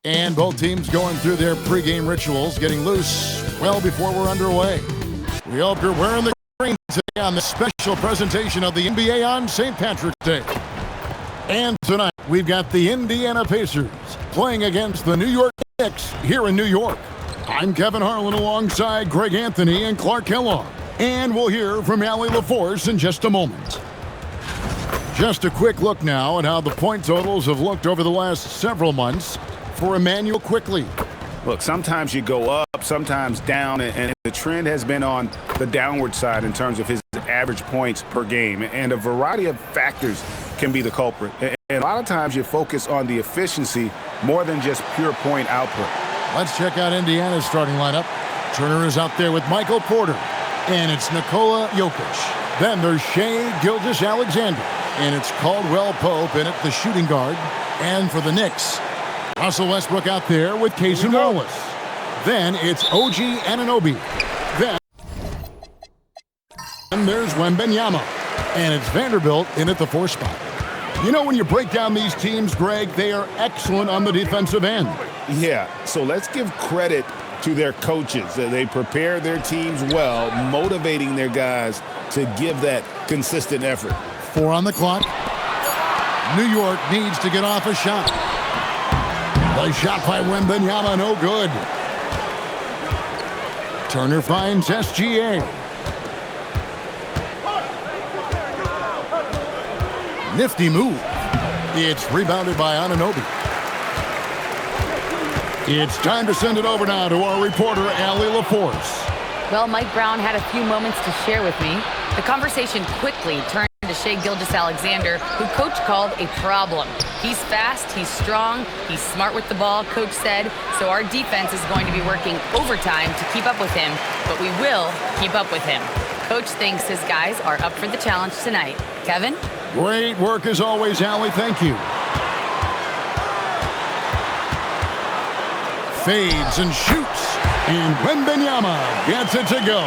And both teams going through their pregame rituals, getting loose well before we're underway. We hope you're wearing the green today on the special presentation of the NBA on St. Patrick's Day. And tonight, we've got the Indiana Pacers playing against the New York Knicks here in New York. I'm Kevin Harlan alongside Greg Anthony and Clark Kellogg. And we'll hear from Allie LaForce in just a moment. Just a quick look now at how the point totals have looked over the last several months for Emmanuel Quickley. Look, sometimes you go up, sometimes down, and the trend has been on the downward side in terms of his average points per game. And a variety of factors can be the culprit. And a lot of times you focus on the efficiency more than just pure point output. Let's check out Indiana's starting lineup. Turner is out there with Michael Porter. And it's Nikola Jokic. Then there's Shai Gilgeous-Alexander. And it's Caldwell Pope in at the shooting guard. And for the Knicks, Russell Westbrook out there with Cason Wallace. Then it's OG Anunoby. Then there's Wembanyama. And it's Vanderbilt in at the 4 spot. You know, when you break down these teams, Greg, they are excellent on the defensive end. Yeah, so let's give credit to their coaches. They prepare their teams well, motivating their guys to give that consistent effort. 4 on the clock. New York needs to get off a shot. The shot by Wembanyama, no good. Turner finds SGA. Nifty move. It's rebounded by Anunoby. It's time to send it over now to our reporter, Allie LaForce. Well, Mike Brown had a few moments to share with me. The conversation quickly turned to Shai Gilgeous-Alexander, who Coach called a problem. He's fast, he's strong, he's smart with the ball, Coach said, so our defense is going to be working overtime to keep up with him, but we will keep up with him. Coach thinks his guys are up for the challenge tonight. Kevin? Great work as always, Allie. Thank you. Fades and shoots, and Wembanyama gets it to go.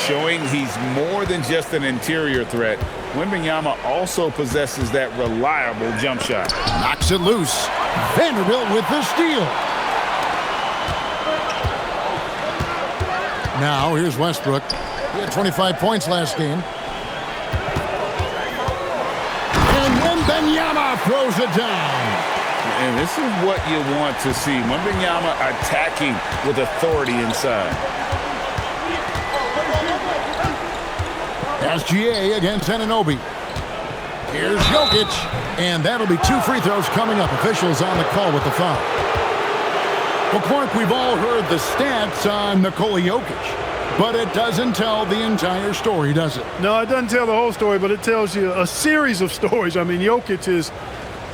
Showing he's more than just an interior threat, Wembanyama also possesses that reliable jump shot. Knocks it loose. Vanderbilt with the steal. Now here's Westbrook. He had 25 points last game. And Wembanyama throws it down. And this is what you want to see. Wembanyama attacking with authority inside. SGA against Anunoby. Here's Jokic. And that'll be 2 free throws coming up. Officials on the call with the foul. Well, Clark, we've all heard the stats on Nikola Jokic. But it doesn't tell the entire story, does it? No, it doesn't tell the whole story, but it tells you a series of stories. I mean, Jokic is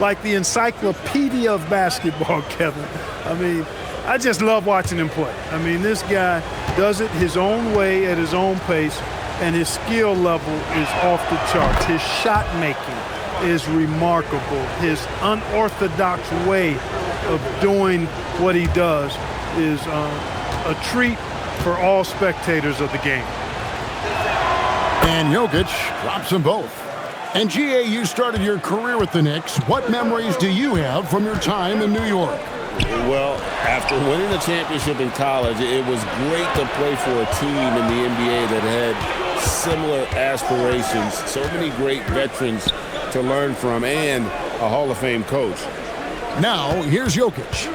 like the encyclopedia of basketball, Kevin. I mean, I just love watching him play. I mean, this guy does it his own way at his own pace, and his skill level is off the charts. His shot making is remarkable. His unorthodox way of doing what he does is a treat for all spectators of the game. And Jokic drops them both. And GA, you started your career with the Knicks. What memories do you have from your time in New York? Well, after winning the championship in college, it was great to play for a team in the NBA that had similar aspirations, so many great veterans to learn from, and a Hall of Fame coach. Now, here's Jokic,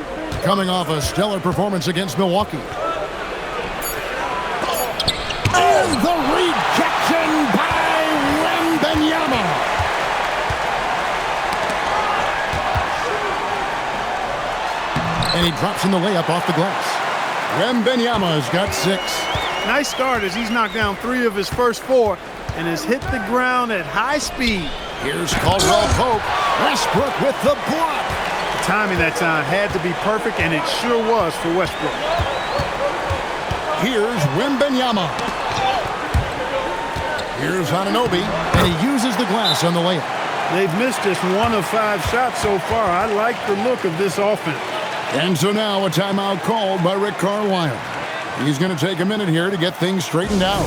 coming off a stellar performance against Milwaukee. And the rejection by Wembanyama. And he drops in the layup off the glass. Wembanyama's got 6. Nice start as he's knocked down 3 of his first 4 and has hit the ground at high speed. Here's Caldwell Pope. Westbrook with the block. The timing that time had to be perfect, and it sure was for Westbrook. Here's Wembanyama. Here's Anunoby, and he uses the glass on the layup. They've missed just 1 of 5 shots so far. I like the look of this offense. And so now a timeout called by Rick Carlisle. He's going to take a minute here to get things straightened out.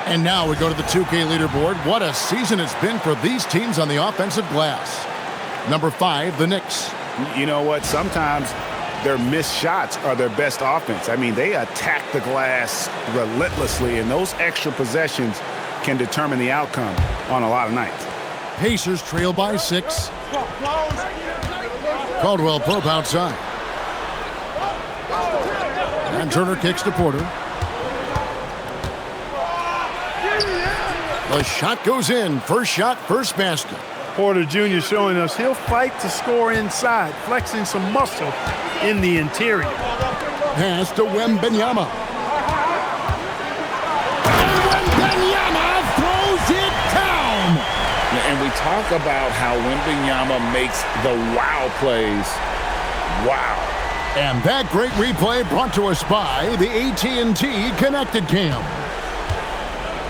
And now we go to the 2K leaderboard. What a season it's been for these teams on the offensive glass. Number 5, the Knicks. You know what? Sometimes their missed shots are their best offense. I mean, they attack the glass relentlessly, and those extra possessions can determine the outcome on a lot of nights. Pacers trail by 6. Caldwell Pope outside. And Turner kicks to Porter. The shot goes in. First shot, first basket. Porter Jr. showing us he'll fight to score inside, flexing some muscle in the interior. Pass to Wembanyama. And Wembanyama throws it down. And we talk about how Wembanyama makes the wow plays. Wow. And that great replay brought to us by the AT&T Connected Cam.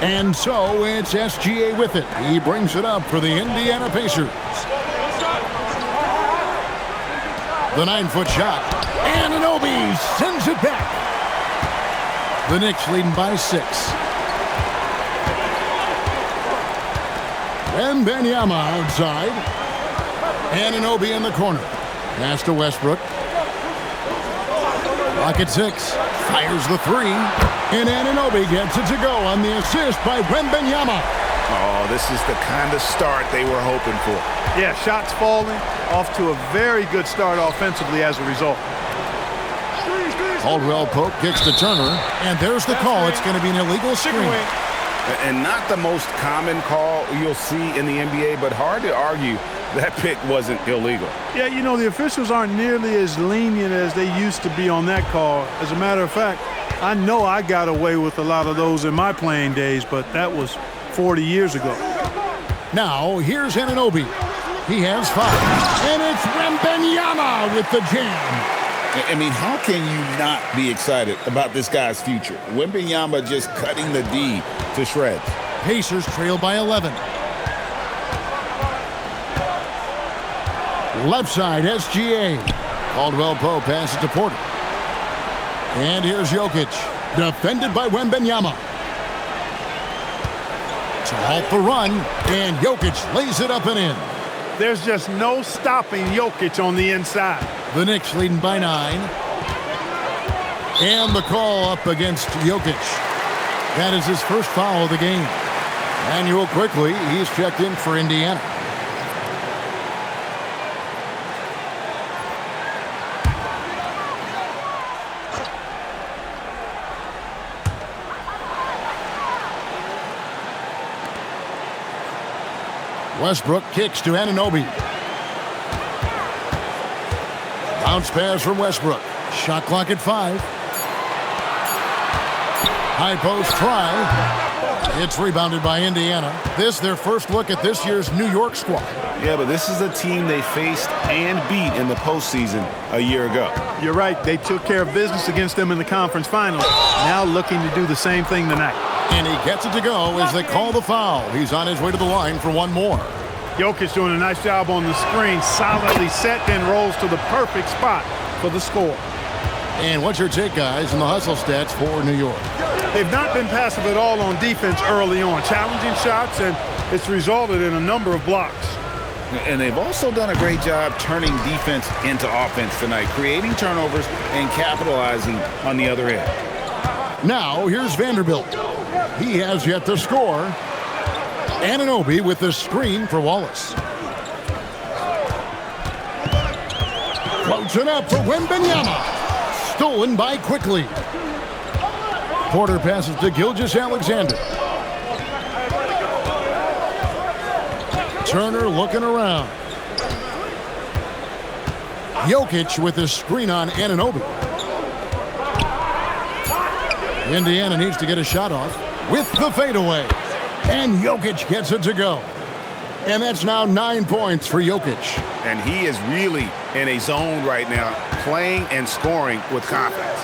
And so it's SGA with it. He brings it up for the Indiana Pacers. The 9-foot shot. Anunoby sends it back. The Knicks leading by 6. Wembanyama outside. Anunoby in the corner. Pass to Westbrook. Clock at 6. Fires the 3. And Anunoby gets it to go on the assist by Wembanyama. Oh, this is the kind of start they were hoping for. Yeah, shots falling, off to a very good start offensively as a result. Caldwell Pope kicks to Turner, and there's the call. It's going to be an illegal screen. And not the most common call you'll see in the NBA, but hard to argue that pick wasn't illegal. Yeah, you know, the officials aren't nearly as lenient as they used to be on that call. As a matter of fact, I know I got away with a lot of those in my playing days, but that was 40 years ago. Now, here's Anunoby. He has 5. And it's Wembanyama with the jam. I mean, how can you not be excited about this guy's future? Wembanyama just cutting the D to shreds. Pacers trail by 11. Left side, SGA. Caldwell Pope passes to Porter. And here's Jokic, defended by Wembanyama. To halt the run, and Jokic lays it up and in. There's just no stopping Jokic on the inside. The Knicks leading by 9. And the call up against Jokic. That is his first foul of the game. Manuel quickly, he's checked in for Indiana. Westbrook kicks to Anunoby. Bounce pass from Westbrook. Shot clock at 5. High post try. It's rebounded by Indiana. This their first look at this year's New York squad. Yeah, but this is a team they faced and beat in the postseason a year ago. You're right. They took care of business against them in the conference finals. Now looking to do the same thing tonight. And he gets it to go as they call the foul. He's on his way to the line for one more. Jokic doing a nice job on the screen. Solidly set, then rolls to the perfect spot for the score. And what's your take, guys, in the hustle stats for New York? They've not been passive at all on defense early on. Challenging shots, and it's resulted in a number of blocks. And they've also done a great job turning defense into offense tonight, creating turnovers and capitalizing on the other end. Now, here's Vanderbilt. He has yet to score. Anunoby with the screen for Wallace. Floats it up for Wembanyama. Stolen by Quickly. Porter passes to Gilgeous-Alexander. Turner looking around. Jokic with the screen on Anunoby. Indiana needs to get a shot off with the fadeaway. And Jokic gets it to go. And that's now 9 points for Jokic. And he is really in a zone right now, playing and scoring with confidence.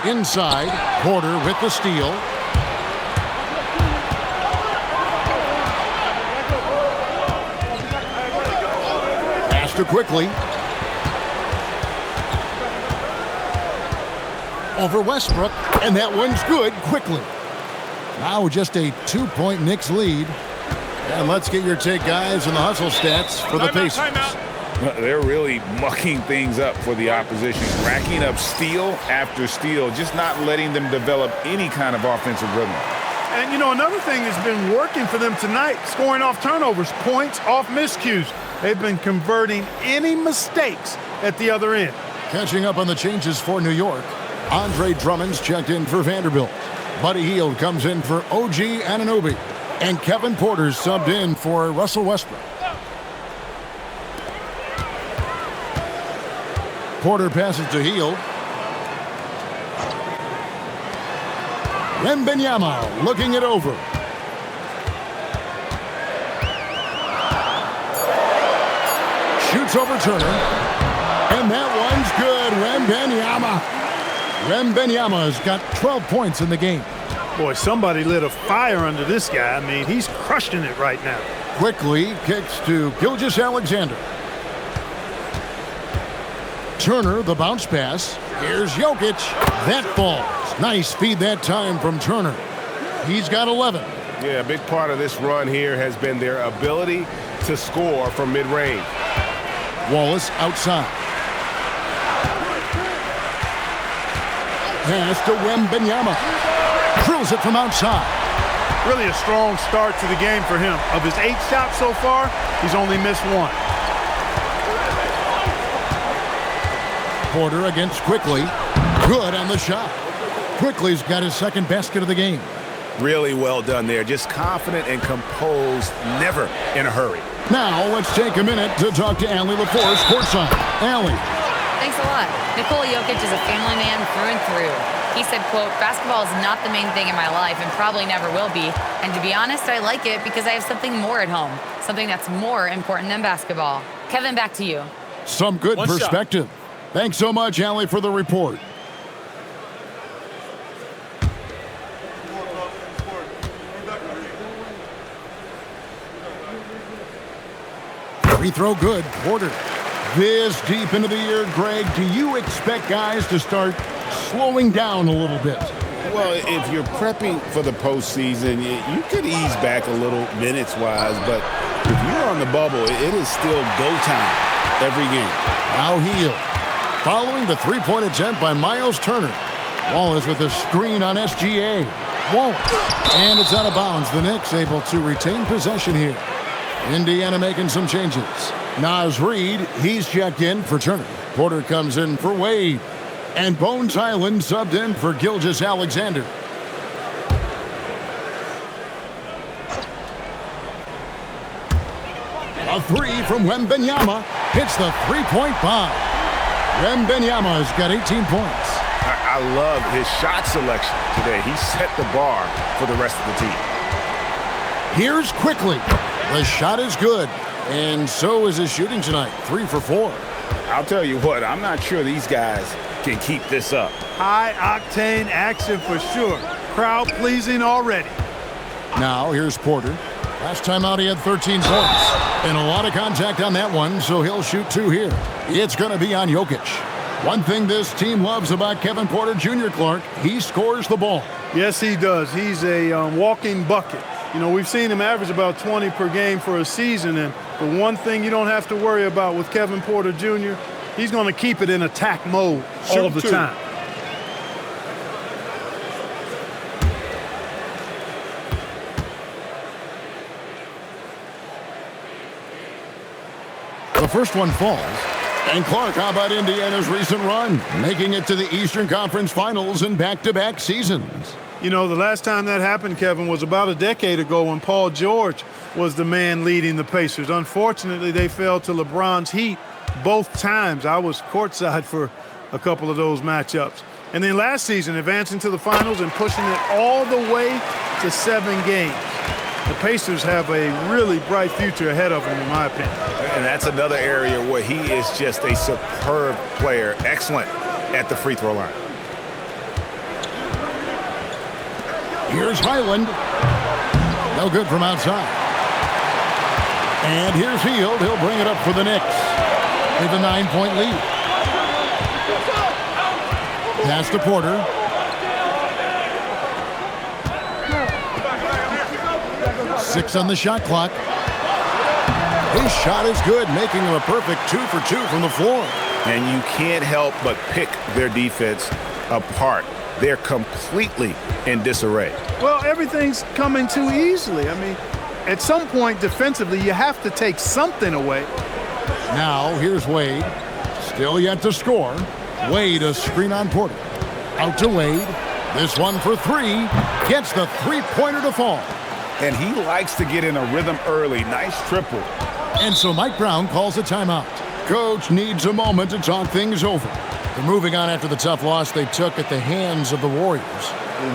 Inside, Porter with the steal. Pass to quickly. Over Westbrook, and that one's good quickly. Now just a 2-point Knicks lead. And let's get your take, guys, on the hustle stats for the Pacers. They're really mucking things up for the opposition, racking up steal after steal, just not letting them develop any kind of offensive rhythm. And, you know, another thing that's been working for them tonight, scoring off turnovers, points off miscues. They've been converting any mistakes at the other end. Catching up on the changes for New York, Andre Drummond's checked in for Vanderbilt. Buddy Hield comes in for OG Anunoby. And Kevin Porter's subbed in for Russell Westbrook. Porter passes to Hield. Wembanyama looking it over. Shoots over Turner. And that one's good. Wembanyama's got 12 points in the game. Boy, somebody lit a fire under this guy. I mean, he's crushing it right now. Quickly kicks to Gilgeous-Alexander. Turner, the bounce pass. Here's Jokic. That falls. Nice feed that time from Turner. He's got 11. Yeah, a big part of this run here has been their ability to score from mid-range. Wallace outside. Pass to Wembanyama. Drills it from outside. Really a strong start to the game for him. Of his 8 shots so far, he's only missed 1. Porter against Quickly. Good on the shot. Quickly's got his second basket of the game. Really well done there. Just confident and composed, never in a hurry. Now let's take a minute to talk to Allie LaForce, courtside. Allie. Thanks a lot. Nikola Jokic is a family man through and through. He said, quote, "Basketball is not the main thing in my life and probably never will be. And to be honest, I like it because I have something more at home, something that's more important than basketball." Kevin, back to you. Some good perspective. Thanks so much, Allie, for the report. Free throw good. Porter. This deep into the year, Greg, do you expect guys to start slowing down a little bit? Well, if you're prepping for the postseason, you could ease back a little minutes-wise, but if you're on the bubble, it is still go time every game. Now Hield. Following the three-point attempt by Miles Turner. Wallace with a screen on SGA. Won't. And it's out of bounds. The Knicks able to retain possession here. Indiana making some changes. Naz Reid, he's checked in for Turner. Porter comes in for Wade. And Bones Highland subbed in for Gilgeous-Alexander. A three from Wembanyama hits the three-point bomb. Wembanyama's got 18 points. I love his shot selection today. He set the bar for the rest of the team. Here's Quickly. The shot is good, and so is his shooting tonight. 3 for 4. I'll tell you what, I'm not sure these guys can keep this up. High-octane action for sure. Crowd-pleasing already. Now here's Porter. Last time out he had 13 points. And a lot of contact on that one, so he'll shoot 2 here. It's going to be on Jokic. One thing this team loves about Kevin Porter Jr., Clark, he scores the ball. Yes, he does. He's a walking bucket. You know, we've seen him average about 20 per game for a season, and the one thing you don't have to worry about with Kevin Porter Jr., he's going to keep it in attack mode all the time. The first one falls. And Clark, how about Indiana's recent run, making it to the Eastern Conference Finals in back-to-back seasons? You know, the last time that happened, Kevin, was about a decade ago when Paul George was the man leading the Pacers. Unfortunately, they fell to LeBron's Heat both times. I was courtside for a couple of those matchups. And then last season, advancing to the finals and pushing it all the way to 7 games. The Pacers have a really bright future ahead of them, in my opinion. And that's another area where he is just a superb player, excellent at the free throw line. Here's Highland. No good from outside. And here's Hield. He'll bring it up for the Knicks. With a 9-point lead. Pass to Porter. Six on the shot clock. His shot is good, making him a perfect 2 for 2 from the floor. And you can't help but pick their defense apart. They're completely in disarray. Well, everything's coming too easily. I mean, at some point defensively, you have to take something away. Now, here's Wade. Still yet to score. Wade a screen on Porter. Out to Wade. This one for 3. Gets the three-pointer to fall. And he likes to get in a rhythm early. Nice triple. And so Mike Brown calls a timeout. Coach needs a moment to talk things over. They're moving on after the tough loss they took at the hands of the Warriors.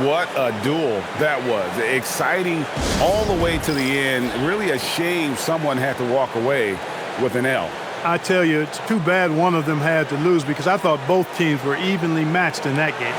What a duel that was. Exciting all the way to the end. Really a shame someone had to walk away with an L. I tell you, it's too bad one of them had to lose because I thought both teams were evenly matched in that game.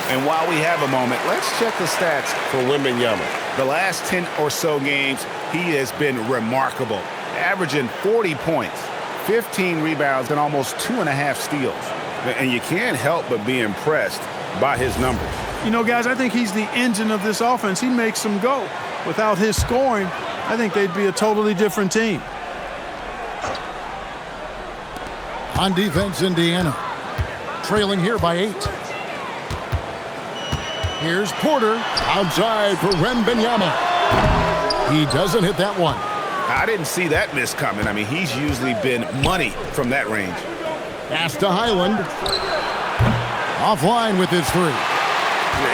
And while we have a moment, let's check the stats for Wembanyama. The last 10 or so games, he has been remarkable, averaging 40 points, 15 rebounds, and almost 2.5 steals. And you can't help but be impressed by his numbers. You know, guys, I think he's the engine of this offense. He makes them go. Without his scoring, I think they'd be a totally different team. On defense, Indiana. Trailing here by 8. Here's Porter. Outside for Wembanyama. He doesn't hit that one. I didn't see that miss coming. I mean, he's usually been money from that range. Pass to Highland. Offline with his 3.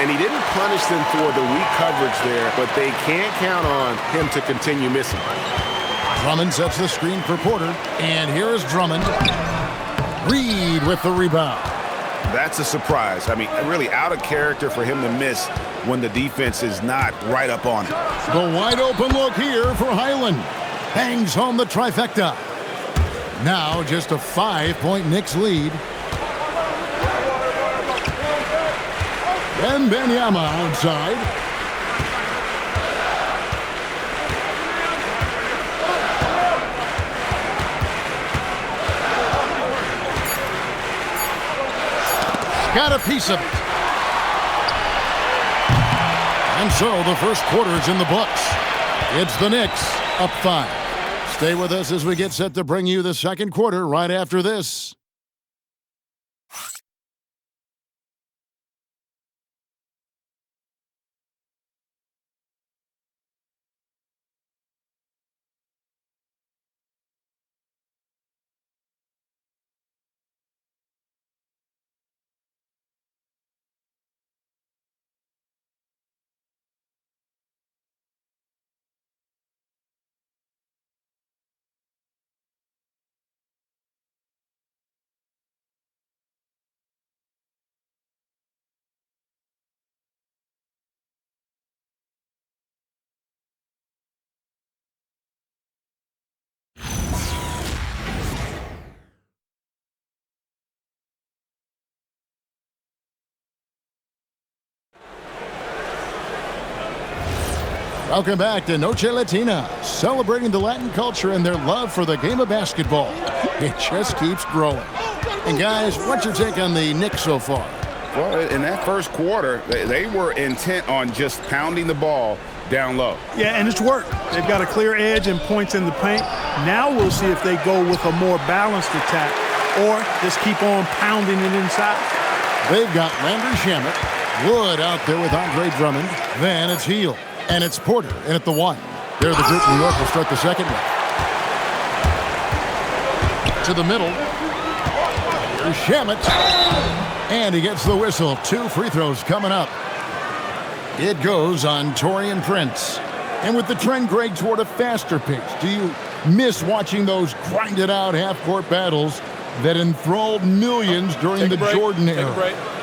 And he didn't punish them for the weak coverage there, but they can't count on him to continue missing. Drummond sets the screen for Porter. And here is Drummond. Reed with the rebound. That's a surprise. I mean, really out of character for him to miss when the defense is not right up on him. The wide open look here for Highland. Hangs home the trifecta. Now just a 5-point Knicks lead. Wembanyama outside. Got a piece of it. And so the first quarter is in the books. It's the Knicks up 5. Stay with us as we get set to bring you the second quarter right after this. Welcome back to Noche Latina, celebrating the Latin culture and their love for the game of basketball. It just keeps growing. And guys, what's your take on the Knicks so far? Well, in that first quarter, they were intent on just pounding the ball down low. Yeah, and it's worked. They've got a clear edge and points in the paint. Now we'll see if they go with a more balanced attack or just keep on pounding it inside. They've got Landry Shamet, Wood out there with Andre Drummond. Then it's Hield, and it's Porter in at the 1. They're the group New York will start the second with. To the middle. Here's Shamet. And he gets the whistle. 2 free throws coming up. It goes on Taurean Prince. And with the trend, Greg, toward a faster pace, do you miss watching those grinded-out half-court battles that enthralled millions during the Jordan era?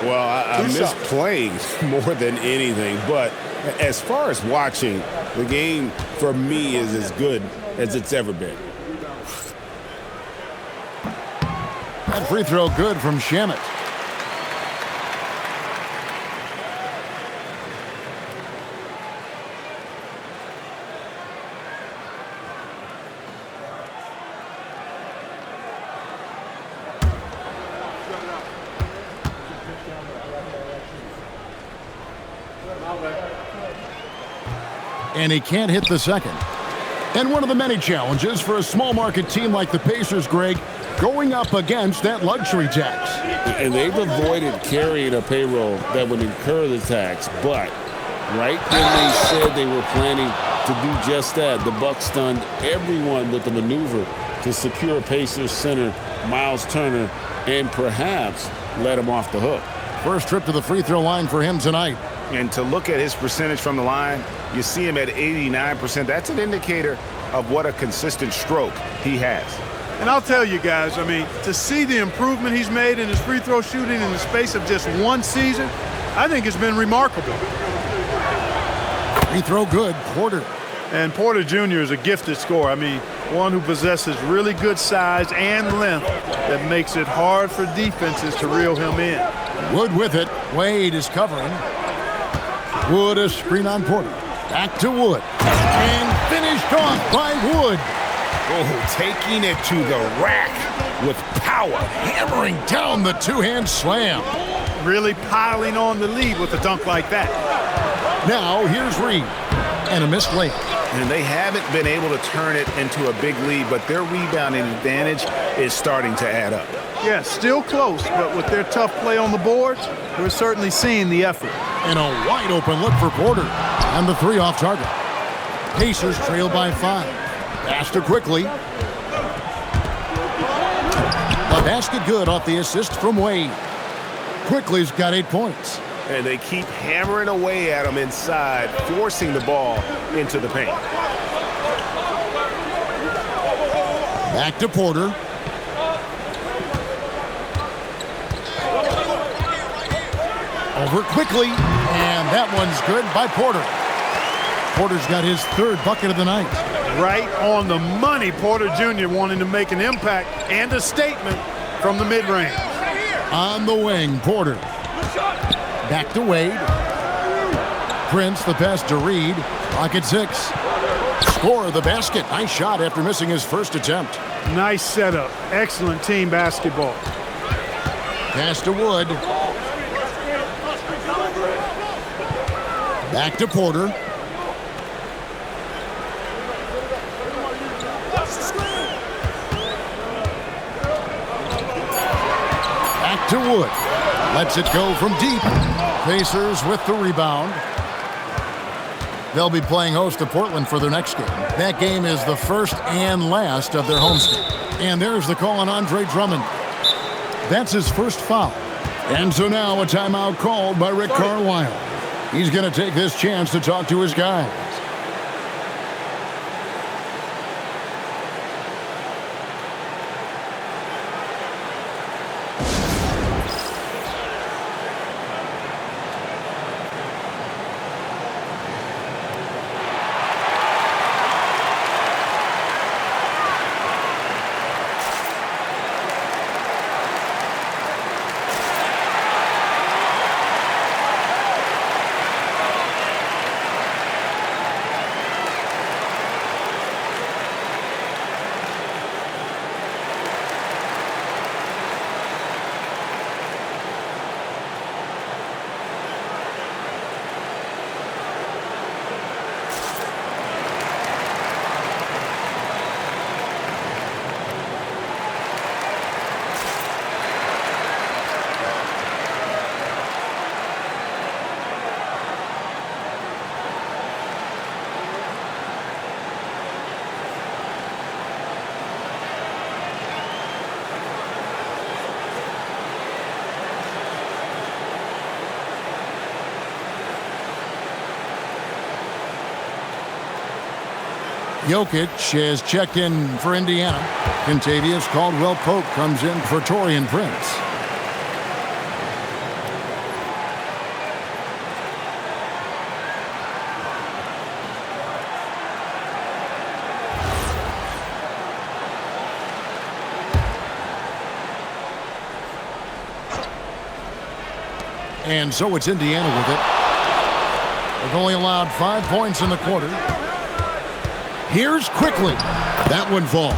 Well, I miss playing more than anything, but as far as watching, the game for me is as good as it's ever been. That free throw good from Shamet. And he can't hit the second. And one of the many challenges for a small market team like the Pacers, Greg, going up against that luxury tax. And they've avoided carrying a payroll that would incur the tax, but right when they said they were planning to do just that, the Bucks stunned everyone with the maneuver to secure Pacers center Miles Turner and perhaps let him off the hook. First trip to the free throw line for him tonight. And to look at his percentage from the line, you see him at 89%. That's an indicator of what a consistent stroke he has. And I'll tell you guys, I mean, to see the improvement he's made in his free throw shooting in the space of just one season, I think it's been remarkable. Free throw good, Porter. And Porter Jr. is a gifted scorer. I mean, one who possesses really good size and length that makes it hard for defenses to reel him in. Wood with it. Wade is covering. Wood a screen on Porter. Back to Wood. And finished off by Wood. Oh, taking it to the rack with power. Hammering down the two-hand slam. Really piling on the lead with a dunk like that. Now here's Reed. And a missed layup. And they haven't been able to turn it into a big lead, but their rebounding advantage is starting to add up. Yeah, still close, but with their tough play on the boards, we're certainly seeing the effort. And a wide open look for Porter. And the 3 off target. Pacers trail by 5. Faster quickly. The basket good off the assist from Wade. Quickly's got 8 points. And they keep hammering away at him inside, forcing the ball into the paint. Back to Porter. Over quickly, and that one's good by Porter. Porter's got his 3rd bucket of the night. Right on the money, Porter Jr. wanting to make an impact and a statement from the mid-range. On the wing, Porter. Back to Wade. Prince, the pass to Reed. Pocket 6. Score of the basket. Nice shot after missing his first attempt. Nice setup. Excellent team basketball. Pass to Wood. Back to Porter. Back to Wood. Lets it go from deep. Pacers with the rebound. They'll be playing host to Portland for their next game. That game is the first and last of their homestand. And there's the call on Andre Drummond. That's his first foul. And so now a timeout called by Rick Carlisle. He's going to take this chance to talk to his guys. Jokic has checked in for Indiana. Contavious Caldwell-Pope comes in for Taurean Prince. And so it's Indiana with it. They've only allowed 5 points in the quarter. Here's Quickly. That one falls.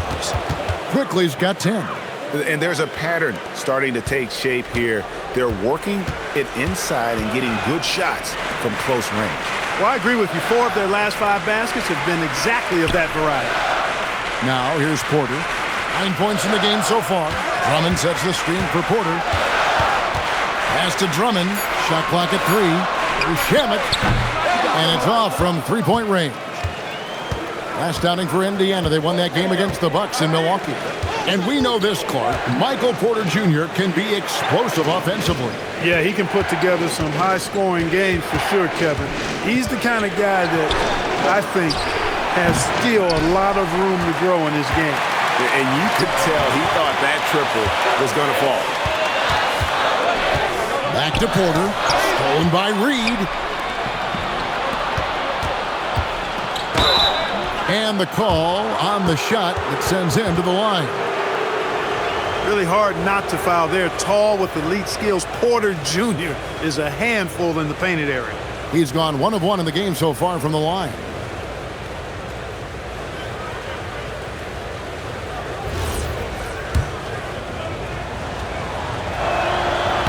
Quickly's got 10. And there's a pattern starting to take shape here. They're working it inside and getting good shots from close range. Well, I agree with you. 4 of their last 5 baskets have been exactly of that variety. Now here's Porter. 9 points in the game so far. Drummond sets the screen for Porter. Pass to Drummond. Shot clock at 3. Here's Shamet. And it's off from three-point range. Last outing for Indiana. They won that game against the Bucks in Milwaukee. And we know this, Clark. Michael Porter Jr. can be explosive offensively. Yeah, he can put together some high-scoring games for sure, Kevin. He's the kind of guy that I think has still a lot of room to grow in his game. And you could tell he thought that triple was going to fall. Back to Porter. Stolen by Reed. And the call on the shot that sends him to the line. Really hard not to foul there. Tall with elite skills. Porter Jr. is a handful in the painted area. He's gone 1 of 1 in the game so far from the line.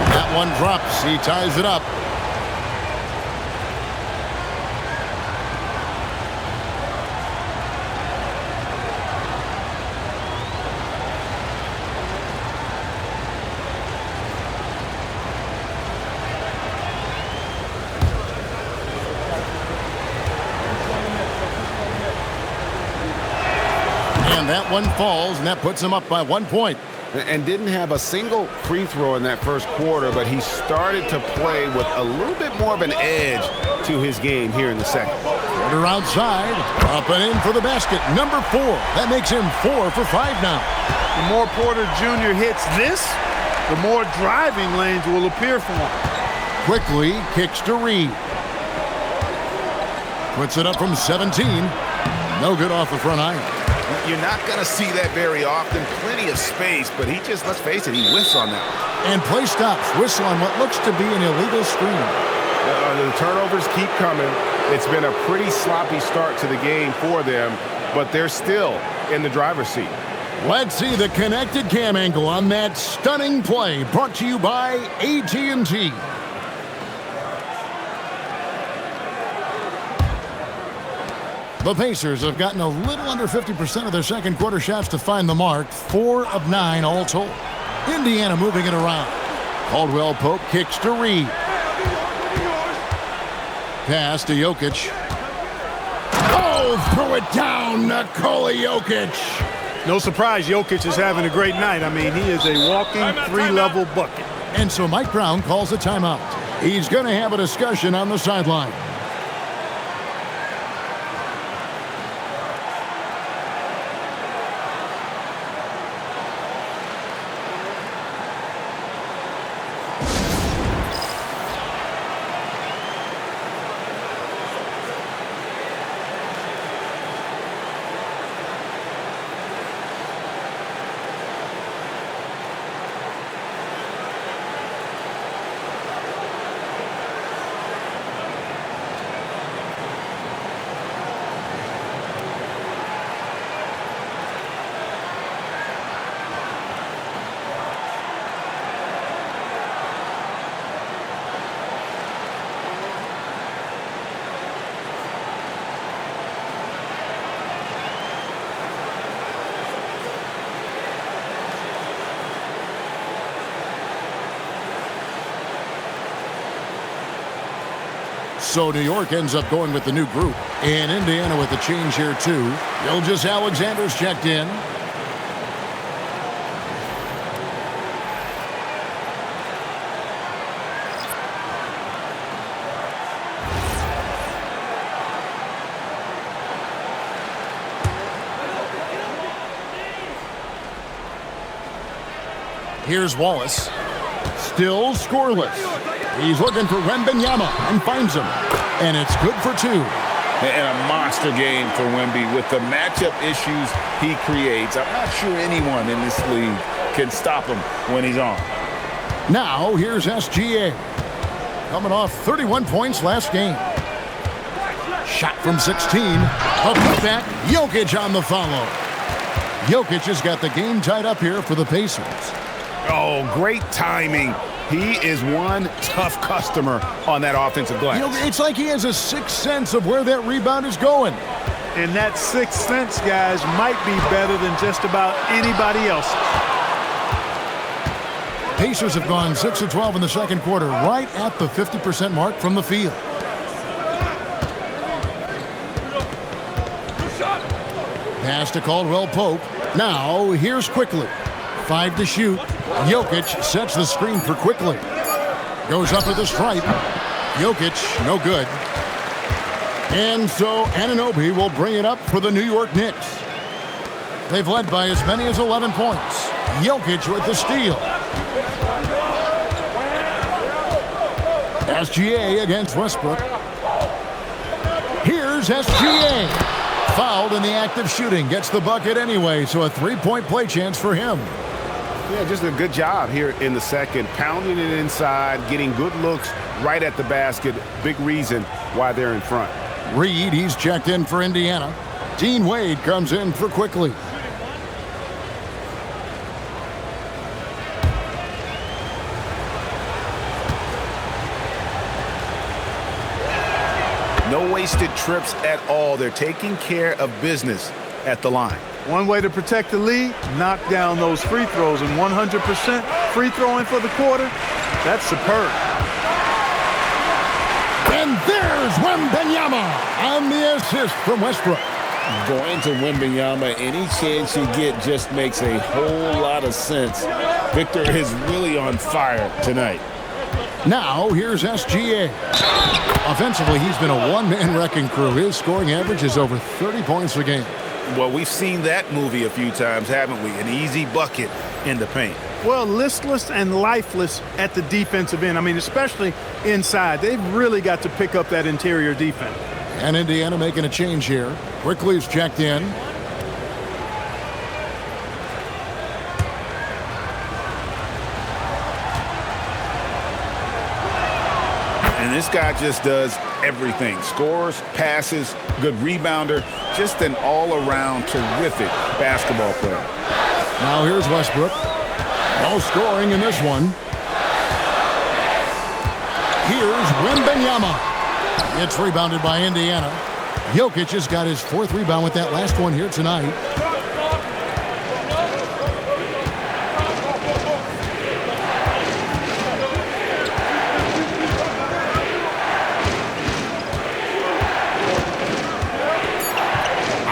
That one drops. He ties it up. That one falls, and that puts him up by 1 point. And didn't have a single free throw in that first quarter, but he started to play with a little bit more of an edge to his game here in the second. Porter outside, up and in for the basket. Number 4. That makes him 4 for 5 now. The more Porter Jr. hits this, the more driving lanes will appear for him. Quickly kicks to Reed. Puts it up from 17. No good off the front iron. You're not going to see that very often. Plenty of space, but he just, let's face it, he whiffs on that. And play stops. Whistle on what looks to be an illegal screen. The turnovers keep coming. It's been a pretty sloppy start to the game for them, but they're still in the driver's seat. Let's see the connected cam angle on that stunning play. Brought to you by AT&T. The Pacers have gotten a little under 50% of their second quarter shots to find the mark. 4 of 9 all told. Indiana moving it around. Caldwell-Pope kicks to Reed. Pass to Jokic. Oh, throw it down, Nikola Jokic. No surprise, Jokic is having a great night. I mean, he is a walking 3-level bucket. And so Mike Brown calls a timeout. He's going to have a discussion on the sideline. So New York ends up going with the new group. And Indiana with the change here, too. Gilgeous-Alexander's checked in. Here's Wallace. Still scoreless. He's looking for Wembanyama and finds him. And it's good for 2. And a monster game for Wemby with the matchup issues he creates. I'm not sure anyone in this league can stop him when he's on. Now, here's SGA. Coming off 31 points last game. Shot from 16. A putback. Jokic on the follow. Jokic has got the game tied up here for the Pacers. Oh, great timing. He is one tough customer on that offensive glass. You know, it's like he has a sixth sense of where that rebound is going. And that sixth sense, guys, might be better than just about anybody else. Pacers have gone 6 of 12 in the second quarter, right at the 50% mark from the field. Pass to Caldwell Pope. Now, here's Quickly. 5 to shoot. Jokic sets the screen for Quickly. Goes up with a stripe. Jokic, no good. And so Anunoby will bring it up for the New York Knicks. They've led by as many as 11 points. Jokic with the steal. SGA against Westbrook. Here's SGA. Fouled in the act of shooting. Gets the bucket anyway, so a 3-point play chance for him. Yeah, just a good job here in the second. Pounding it inside, getting good looks right at the basket. Big reason why they're in front. Reed, he's checked in for Indiana. Dean Wade comes in for Quickly. No wasted trips at all. They're taking care of business at the line. One way to protect the lead, knock down those free throws, and 100% free throwing for the quarter, that's superb. And there's Wembanyama on the assist from Westbrook. Going to Wembanyama, any chance you get just makes a whole lot of sense. Victor is really on fire tonight. Now, here's SGA. Offensively, he's been a one-man wrecking crew. His scoring average is over 30 points a game. Well, we've seen that movie a few times, haven't we? An easy bucket in the paint. Well, listless and lifeless at the defensive end. I mean, especially inside. They've really got to pick up that interior defense. And Indiana making a change here. Quickly's checked in. And this guy just does everything. Scores, passes, good rebounder, just an all-around terrific basketball player. Now here's Westbrook. No scoring in this one. Here's Wembanyama. It's rebounded by Indiana. Jokic has got his 4th rebound with that last one here tonight.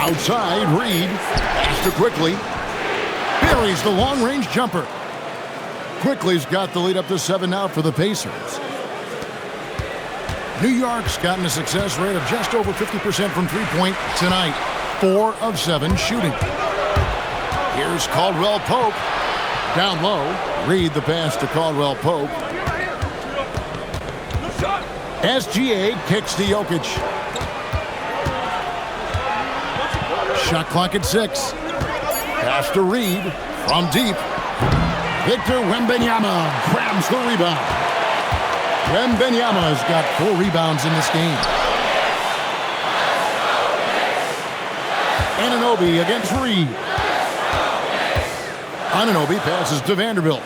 Outside, Reed. Pass to Quickly. Buries the long-range jumper. Quickly's got the lead up to 7 now for the Pacers. New York's gotten a success rate of just over 50% from three-point tonight. 4 of 7 shooting. Here's Caldwell Pope. Down low. Reed the pass to Caldwell Pope. SGA kicks to Jokic. Shot clock at 6. Pass to Reed from deep. Victor Wembanyama grabs the rebound. Wembanyama has got 4 rebounds in this game. Anunoby against Reed. Anunoby passes to Vanderbilt.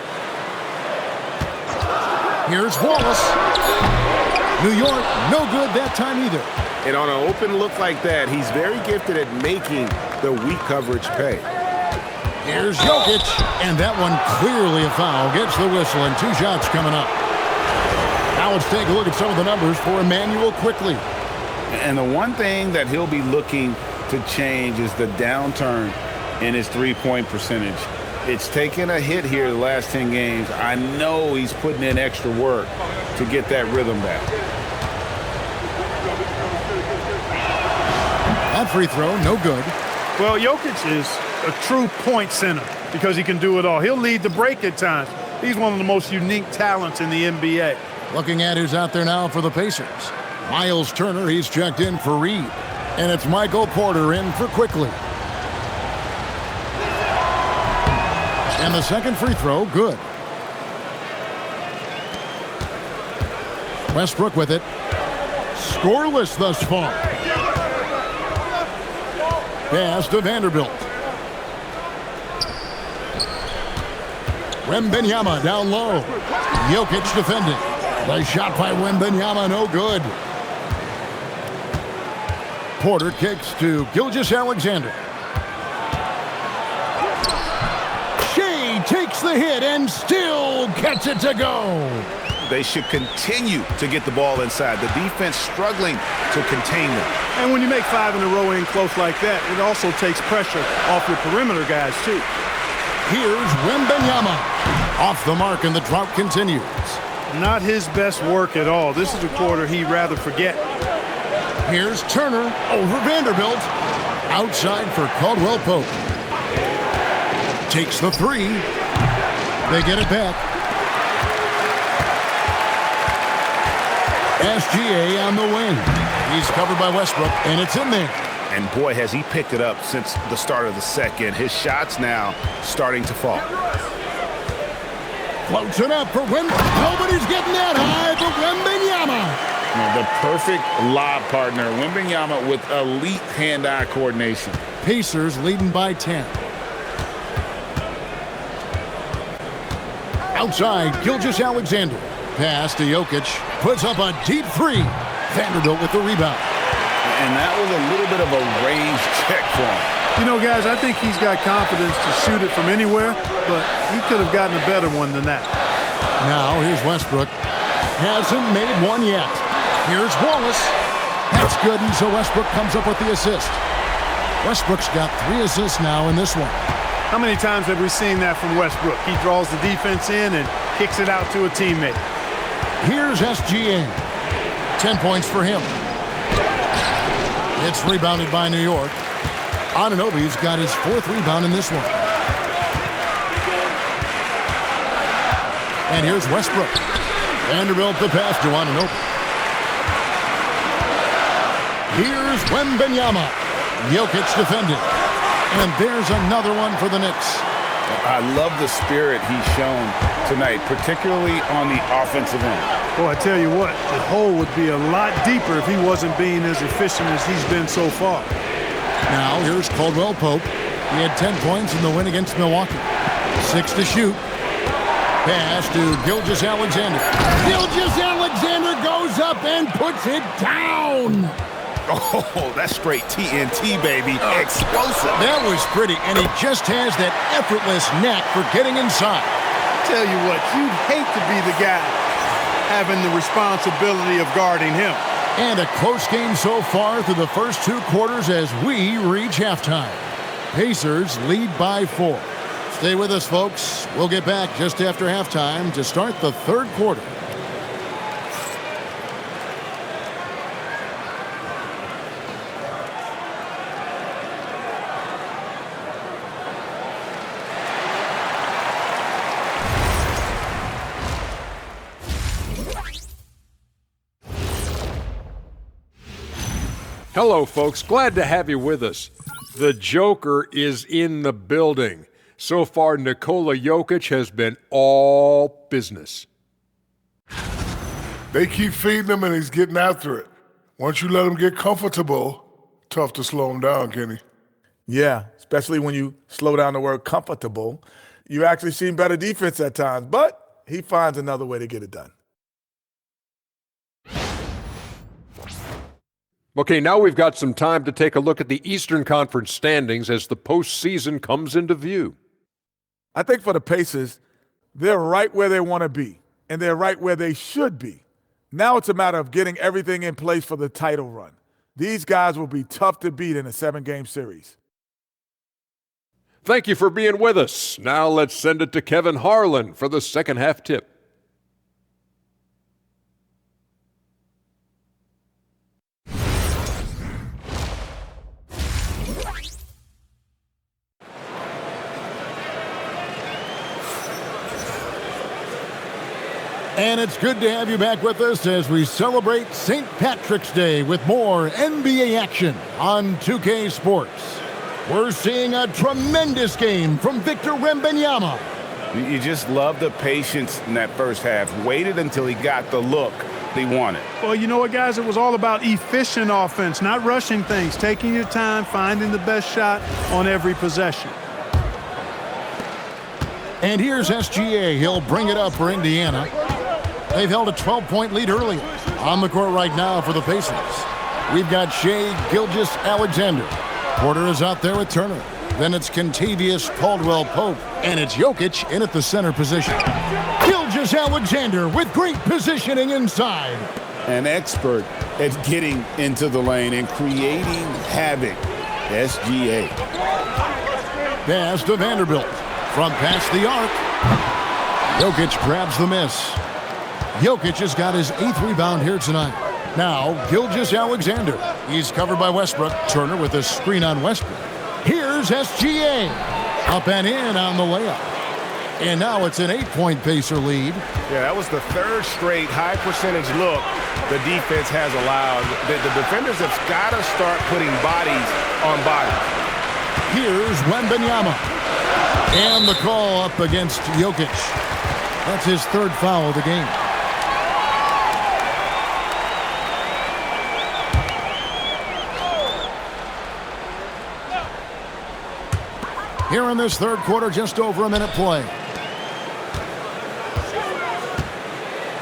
Here's Wallace. New York, no good that time either. And on an open look like that, he's very gifted at making the weak coverage pay. Here's Jokic, and that one clearly a foul. Gets the whistle, and 2 shots coming up. Now let's take a look at some of the numbers for Emmanuel Quickly. And the one thing that he'll be looking to change is the downturn in his three-point percentage. It's taken a hit here the last 10 games. I know he's putting in extra work to get that rhythm back. That free throw, no good. Well, Jokic is a true point center because he can do it all. He'll lead the break at times, He's one of the most unique talents in the NBA. Looking at who's out there now for the Pacers. Miles Turner, he's checked in for Reed. And it's Michael Porter in for Quickly. And the second free throw, good. Westbrook with it. Scoreless thus far. Pass to Vanderbilt. Wembanyama down low. Jokic defending. The shot by Wembanyama, no good. Porter kicks to Gilgeous-Alexander. Shea takes the hit and still gets it to go. They should continue to get the ball inside. The defense struggling to contain them. And when you make 5 in a row in close like that, it also takes pressure off your perimeter guys, too. Here's Wembanyama. Off the mark, and the drought continues. Not his best work at all. This is a quarter he'd rather forget. Here's Turner over Vanderbilt. Outside for Caldwell Pope. Takes the three. They get it back. SGA on the wing. He's covered by Westbrook, and it's in there. And boy, has he picked it up since the start of the second. His shots now starting to fall. Floats it up for Nobody's getting that high for Wembanyama. The perfect lob partner. Wembanyama with elite hand-eye coordination. Pacers leading by 10. Outside, Gilgeous-Alexander. Pass to Jokic. Puts up a deep three. Vanderbilt with the rebound. And that was a little bit of a range check for him. You know, guys, I think he's got confidence to shoot it from anywhere, but he could have gotten a better one than that. Now, here's Westbrook. Hasn't made one yet. Here's Wallace. That's good, and so Westbrook comes up with the assist. Westbrook's got 3 assists now in this one. How many times have we seen that from Westbrook? He draws the defense in and kicks it out to a teammate. Here's SGA. 10 points for him. It's rebounded by New York. Anunoby's got his 4th rebound in this one. And here's Westbrook. Vanderbilt the pass to Anunoby. Here's Wembanyama. Jokic defending. And there's another one for the Knicks. I love the spirit he's shown tonight, particularly on the offensive end. Boy, I tell you what, the hole would be a lot deeper if he wasn't being as efficient as he's been so far. Now, here's Caldwell Pope. He had 10 points in the win against Milwaukee. 6 to shoot. Pass to Gilgeous-Alexander. Gilgeous-Alexander goes up and puts it down. Oh, that's straight TNT, baby. Explosive. That was pretty, and he just has that effortless knack for getting inside. Tell you what, you'd hate to be the guy having the responsibility of guarding him. And a close game so far through the first 2 quarters as we reach halftime. Pacers lead by 4. Stay with us, folks. We'll get back just after halftime to start the 3rd quarter. Hello, folks. Glad to have you with us. The Joker is in the building. So far, Nikola Jokic has been all business. They keep feeding him, and he's getting after it. Once you let him get comfortable, tough to slow him down, Kenny. Yeah, especially when you slow down the word comfortable. You actually see better defense at times, but he finds another way to get it done. Okay, now we've got some time to take a look at the Eastern Conference standings as the postseason comes into view. I think for the Pacers, they're right where they want to be, and they're right where they should be. Now it's a matter of getting everything in place for the title run. These guys will be tough to beat in a 7-game series. Thank you for being with us. Now let's send it to Kevin Harlan for the second half tip. And it's good to have you back with us as we celebrate St. Patrick's Day with more NBA action on 2K Sports. We're seeing a tremendous game from Victor Wembanyama. You just love the patience in that first half. Waited until he got the look he wanted. Well, you know what, guys? It was all about efficient offense, not rushing things, taking your time, finding the best shot on every possession. And here's SGA. He'll bring it up for Indiana. They've held a 12-point lead early. On the court right now for the Pacers. We've got Shai Gilgeous-Alexander. Porter is out there with Turner. Then it's Kentavious Caldwell-Pope. And it's Jokic in at the center position. Gilgeous-Alexander with great positioning inside. An expert at getting into the lane and creating havoc. SGA. Pass to Vanderbilt. From past the arc. Jokic grabs the miss. Jokic has got his 8th rebound here tonight. Now, Gilgeous-Alexander. He's covered by Westbrook. Turner with a screen on Westbrook. Here's SGA. Up and in on the layup. And now it's an 8-point Pacer lead. Yeah, that was the 3rd straight high percentage look the defense has allowed. The defenders have got to start putting bodies on bodies. Here's Wembanyama. And the call up against Jokic. That's his 3rd foul of the game. Here in this 3rd quarter, just over a minute play.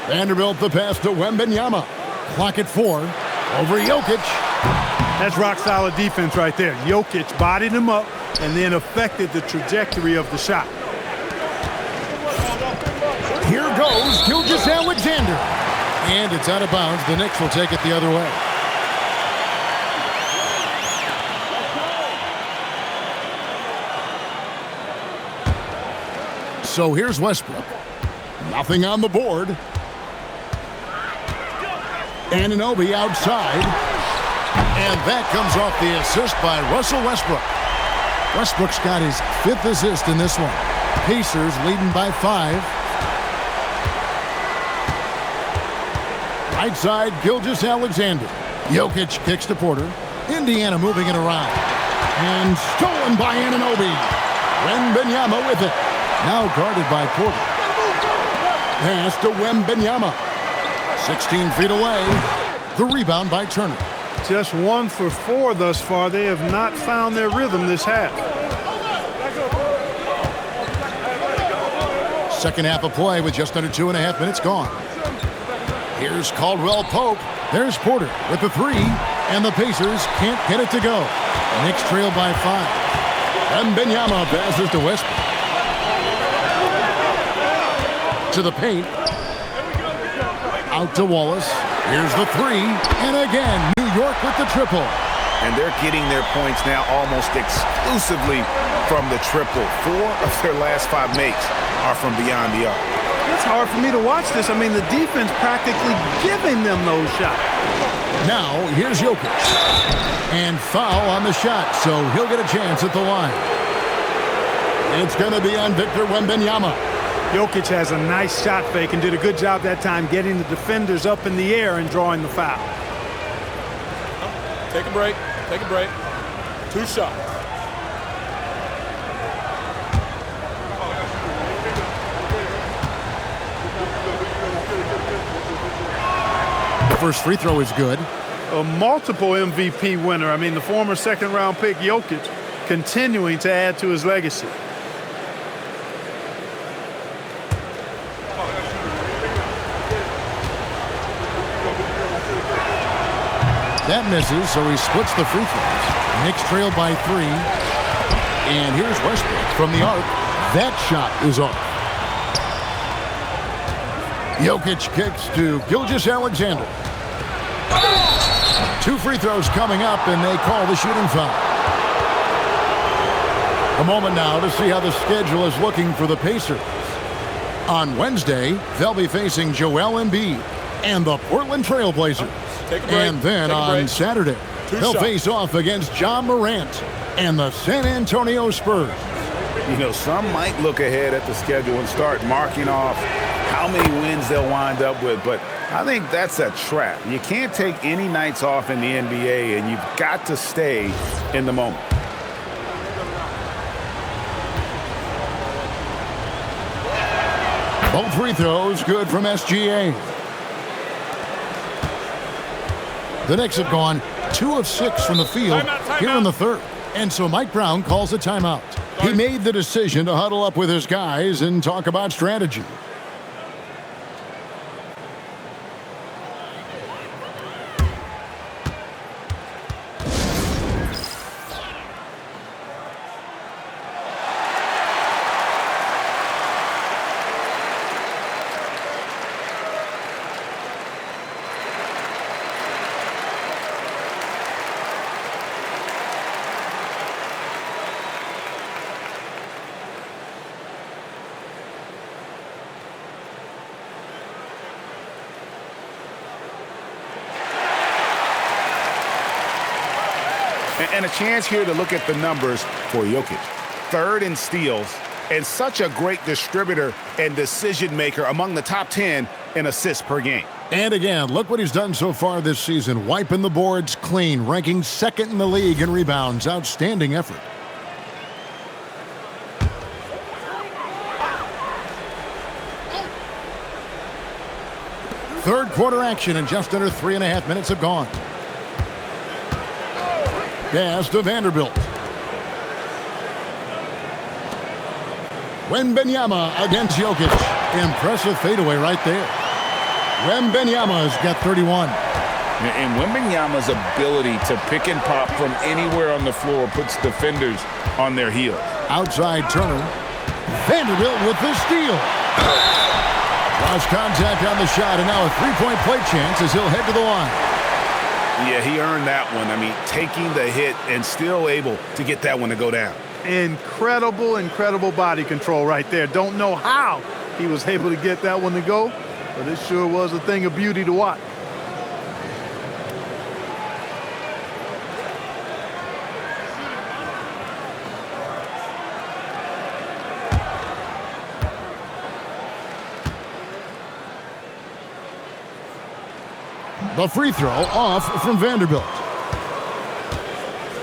Vanderbilt the pass to Wembanyama. Clock at 4. Over Jokic. That's rock-solid defense right there. Jokic bodied him up and then affected the trajectory of the shot. Here goes Gilgeous-Alexander. And it's out of bounds. The Knicks will take it the other way. So here's Westbrook. Nothing on the board. Anunoby outside. And that comes off the assist by Russell Westbrook. Westbrook's got his 5th assist in this one. Pacers leading by 5. Right side, Gilgeous-Alexander. Jokic kicks to Porter. Indiana moving it around. And stolen by Anunoby. Wembanyama with it. Now guarded by Porter. Pass to Wembanyama. 16 feet away. The rebound by Turner. Just 1 for 4 thus far. They have not found their rhythm this half. Second half of play with just under 2.5 minutes gone. Here's Caldwell-Pope. There's Porter with the 3. And the Pacers can't get it to go. Knicks trail by 5. Wembanyama passes to Westbrook. To the paint. Out to Wallace. Here's the 3. And again, New York with the triple. And they're getting their points now almost exclusively from the triple. 4 of their last 5 makes are from beyond the arc. It's hard for me to watch this. I mean, the defense practically giving them those shots. Now, here's Jokic. And foul on the shot, so he'll get a chance at the line. It's going to be on Victor Wembanyama. Jokic has a nice shot fake and did a good job that time getting the defenders up in the air and drawing the foul. Take a break. Take a break. 2 shots. The first free throw is good. A multiple MVP winner. I mean, the former 2nd-round pick Jokic continuing to add to his legacy. That misses, so he splits the free throws. Knicks trail by 3. And here's Westbrook from the arc. That shot is off. Jokic kicks to Gilgeous-Alexander. 2 free throws coming up, and they call the shooting foul. A moment now to see how the schedule is looking for the Pacers. On Wednesday, they'll be facing Joel Embiid and the Portland Trail Blazers. And then on Saturday, they'll face off against John Morant and the San Antonio Spurs. You know, some might look ahead at the schedule and start marking off how how many wins they'll wind up with, but I think that's a trap. You can't take any nights off in the NBA, and you've got to stay in the moment. Both free throws good from SGA. The Knicks have gone 2 of 6 from the field here in the third. And so Mike Brown calls a timeout. He made the decision to huddle up with his guys and talk about strategy. And a chance here to look at the numbers for Jokic. 3rd in steals and such a great distributor and decision maker, among the top 10 in assists per game. And again, look what he's done so far this season. Wiping the boards clean, ranking 2nd in the league in rebounds. Outstanding effort. Third quarter action, and just under 3.5 minutes have gone. Pass to Vanderbilt. Wembanyama against Jokic. Impressive fadeaway right there. Wembanyama's got 31. And Wembanyama's ability to pick and pop from anywhere on the floor puts defenders on their heels. Outside Turner. Vanderbilt with the steal. Lost contact on the shot, and now a 3-point play chance as he'll head to the line. Yeah, he earned that one. I mean, taking the hit and still able to get that one to go down. Incredible body control right there. Don't know how he was able to get that one to go, but it sure was a thing of beauty to watch. The free throw off from Vanderbilt.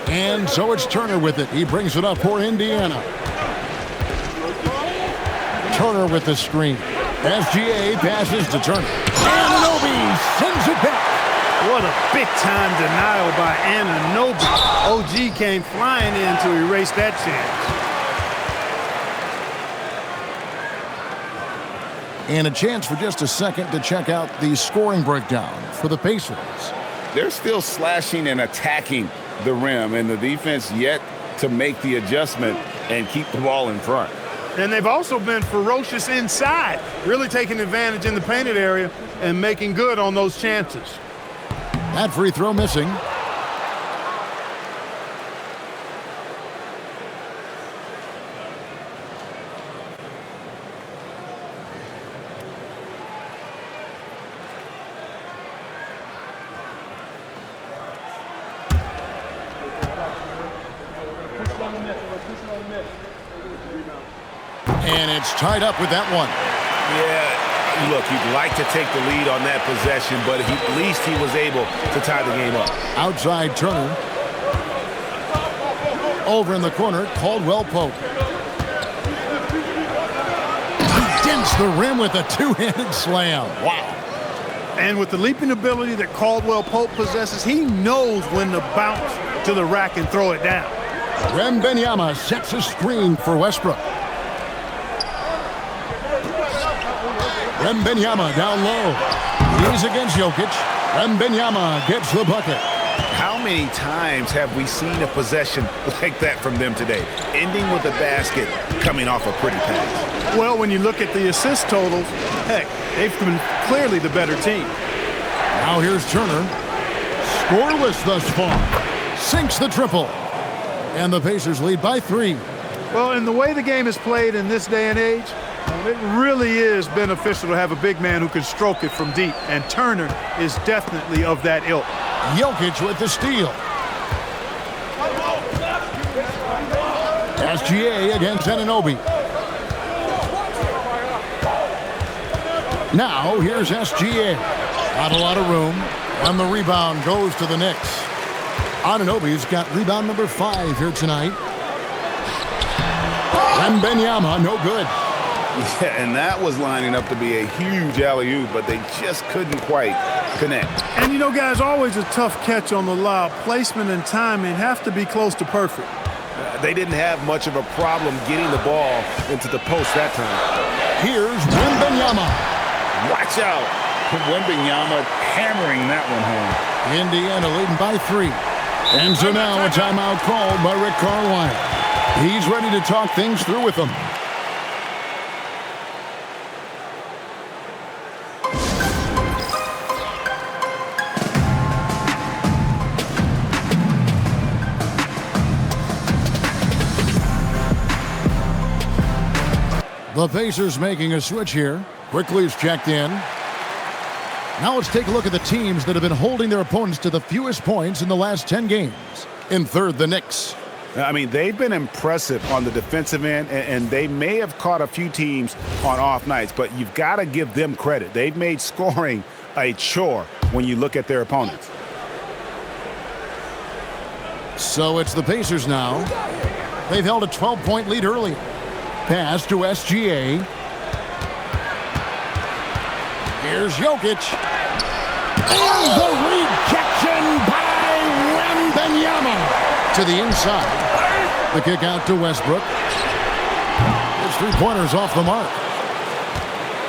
And so it's Turner with it. He brings it up for Indiana. Turner with the screen. SGA passes to Turner. Anunoby sends it back. What a big-time denial by Anunoby. OG came flying in to erase that chance. And a chance for just a second to check out the scoring breakdown for the Pacers. They're still slashing and attacking the rim, and the defense yet to make the adjustment and keep the ball in front. And they've also been ferocious inside, really taking advantage in the painted area and making good on those chances. That free throw missing. And it's tied up with that one. Yeah, look, you'd like to take the lead on that possession, but at least he was able to tie the game up. Outside Turner. Over in the corner, Caldwell Pope. Against the rim with a two-handed slam. Wow. And with the leaping ability that Caldwell Pope possesses, he knows when to bounce to the rack and throw it down. Wembanyama sets a screen for Westbrook. Wembanyama down low. He's against Jokic. Wembanyama gets the bucket. How many times have we seen a possession like that from them today? Ending with a basket, coming off a pretty pass. Well, when you look at the assist totals, heck, they've been clearly the better team. Now here's Turner. Scoreless thus far. Sinks the triple. And the Pacers lead by 3. Well, in the way the game is played in this day and age, it really is beneficial to have a big man who can stroke it from deep, and Turner is definitely of that ilk. Jokic with the steal. SGA against Anunoby. Now, here's SGA. Not a lot of room. And the rebound goes to the Knicks. Anunoby's got rebound number 5 here tonight. And Wembanyama, no good. Yeah, and that was lining up to be a huge alley-oop, but they just couldn't quite connect. And, you know, guys, always a tough catch on the lob. Placement and timing have to be close to perfect. They didn't have much of a problem getting the ball into the post that time. Here's Wembanyama. Watch out. Wembanyama hammering that one home. Indiana leading by 3. And so now a timeout called by Rick Carlisle. He's ready to talk things through with them. The Pacers making a switch here. Quickly's checked in. Now let's take a look at the teams that have been holding their opponents to the fewest points in the last 10 games. In third, the Knicks. I mean, they've been impressive on the defensive end, and they may have caught a few teams on off nights, but you've got to give them credit. They've made scoring a chore when you look at their opponents. So it's the Pacers now. They've held a 12-point lead early. Pass to SGA. Here's Jokic. And the rejection by Wembanyama to the inside. The kick out to Westbrook. His three-pointers off the mark.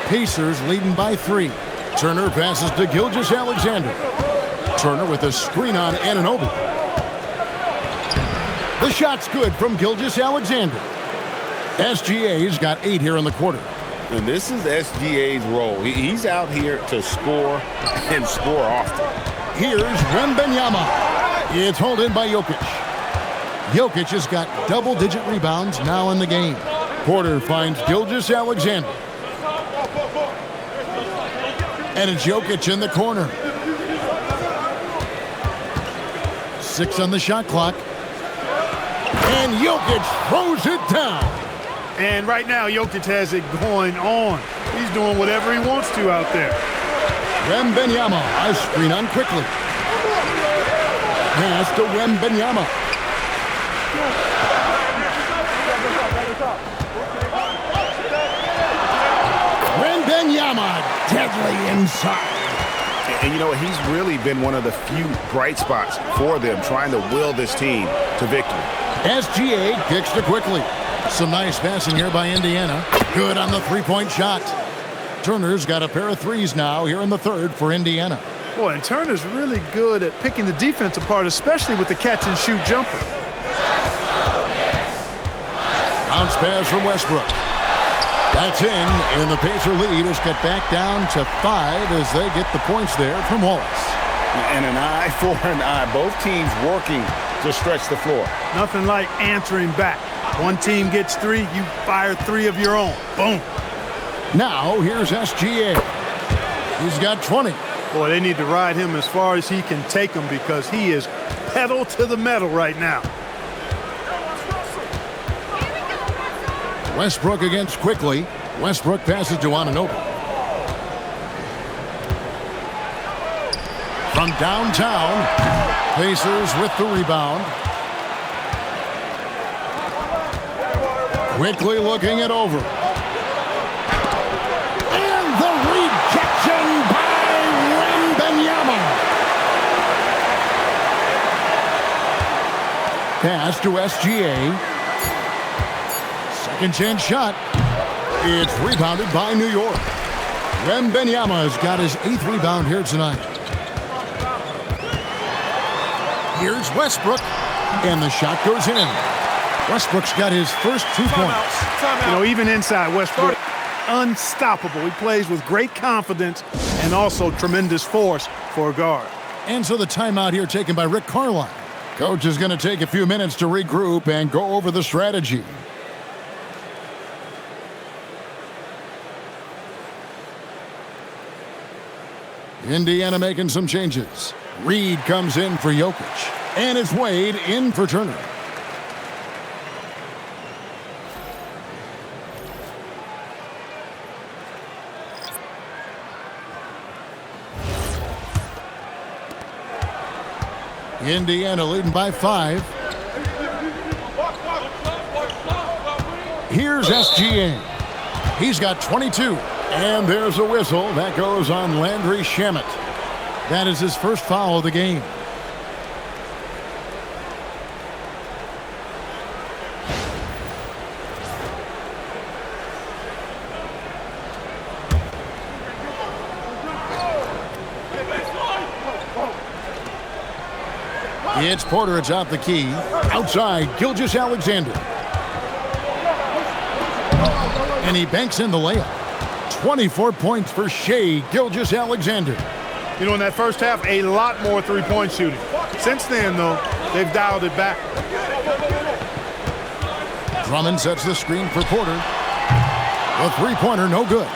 Pacers leading by 3. Turner passes to Gilgeous-Alexander. Turner with a screen on Anunoby. The shot's good from Gilgeous-Alexander. SGA's got 8 here in the quarter. And this is SGA's role. He's out here to score and score often. Here's Wembanyama. It's hauled in by Jokic. Jokic has got double-digit rebounds now in the game. Porter finds Gilgeous-Alexander. And it's Jokic in the corner. 6 on the shot clock. And Jokic throws it down. And right now, Jokic has it going on. He's doing whatever he wants to out there. Wembanyama, a screen on quickly. Pass to Wembanyama. Wembanyama, deadly inside. And you know, he's really been one of the few bright spots for them, trying to will this team to victory. SGA kicks to quickly. Some nice passing here by Indiana. Good on the three-point shot. Turner's got a pair of threes now here in the third for Indiana. Boy, and Turner's really good at picking the defense apart, especially with the catch-and-shoot jumper. Bounce pass from Westbrook. That's in, and the Pacer lead is cut back down to 5 as they get the points there from Wallace. And an eye for an eye. Both teams working to stretch the floor. Nothing like answering back. One team gets 3, you fire 3 of your own. Boom. Now, here's SGA. He's got 20. Boy, they need to ride him as far as he can take them because he is pedal to the metal right now. Westbrook against quickly. Westbrook passes to Anunoby. From downtown, Pacers with the rebound. Quickly looking it over. And the rejection by Wembanyama. Pass to SGA. Second chance shot. It's rebounded by New York. Wembanyama has got his 8th rebound here tonight. Here's Westbrook. And the shot goes in. Westbrook's got his first 2 points. You know, even inside, Westbrook, unstoppable. He plays with great confidence and also tremendous force for a guard. And so the timeout here taken by Rick Carlisle. Coach is going to take a few minutes to regroup and go over the strategy. Indiana making some changes. Reed comes in for Jokic. And it's Wade in for Turner. Indiana leading by 5. Here's SGA. He's got 22. And there's a whistle. That goes on Landry Shamet. That is his first foul of the game. It's Porter. It's out the key. Outside, Gilgeous-Alexander. And he banks in the layup. 24 points for Shai Gilgeous-Alexander. You know, in that first half, a lot more three-point shooting. Since then, though, they've dialed it back. Drummond sets the screen for Porter. The three-pointer, no good.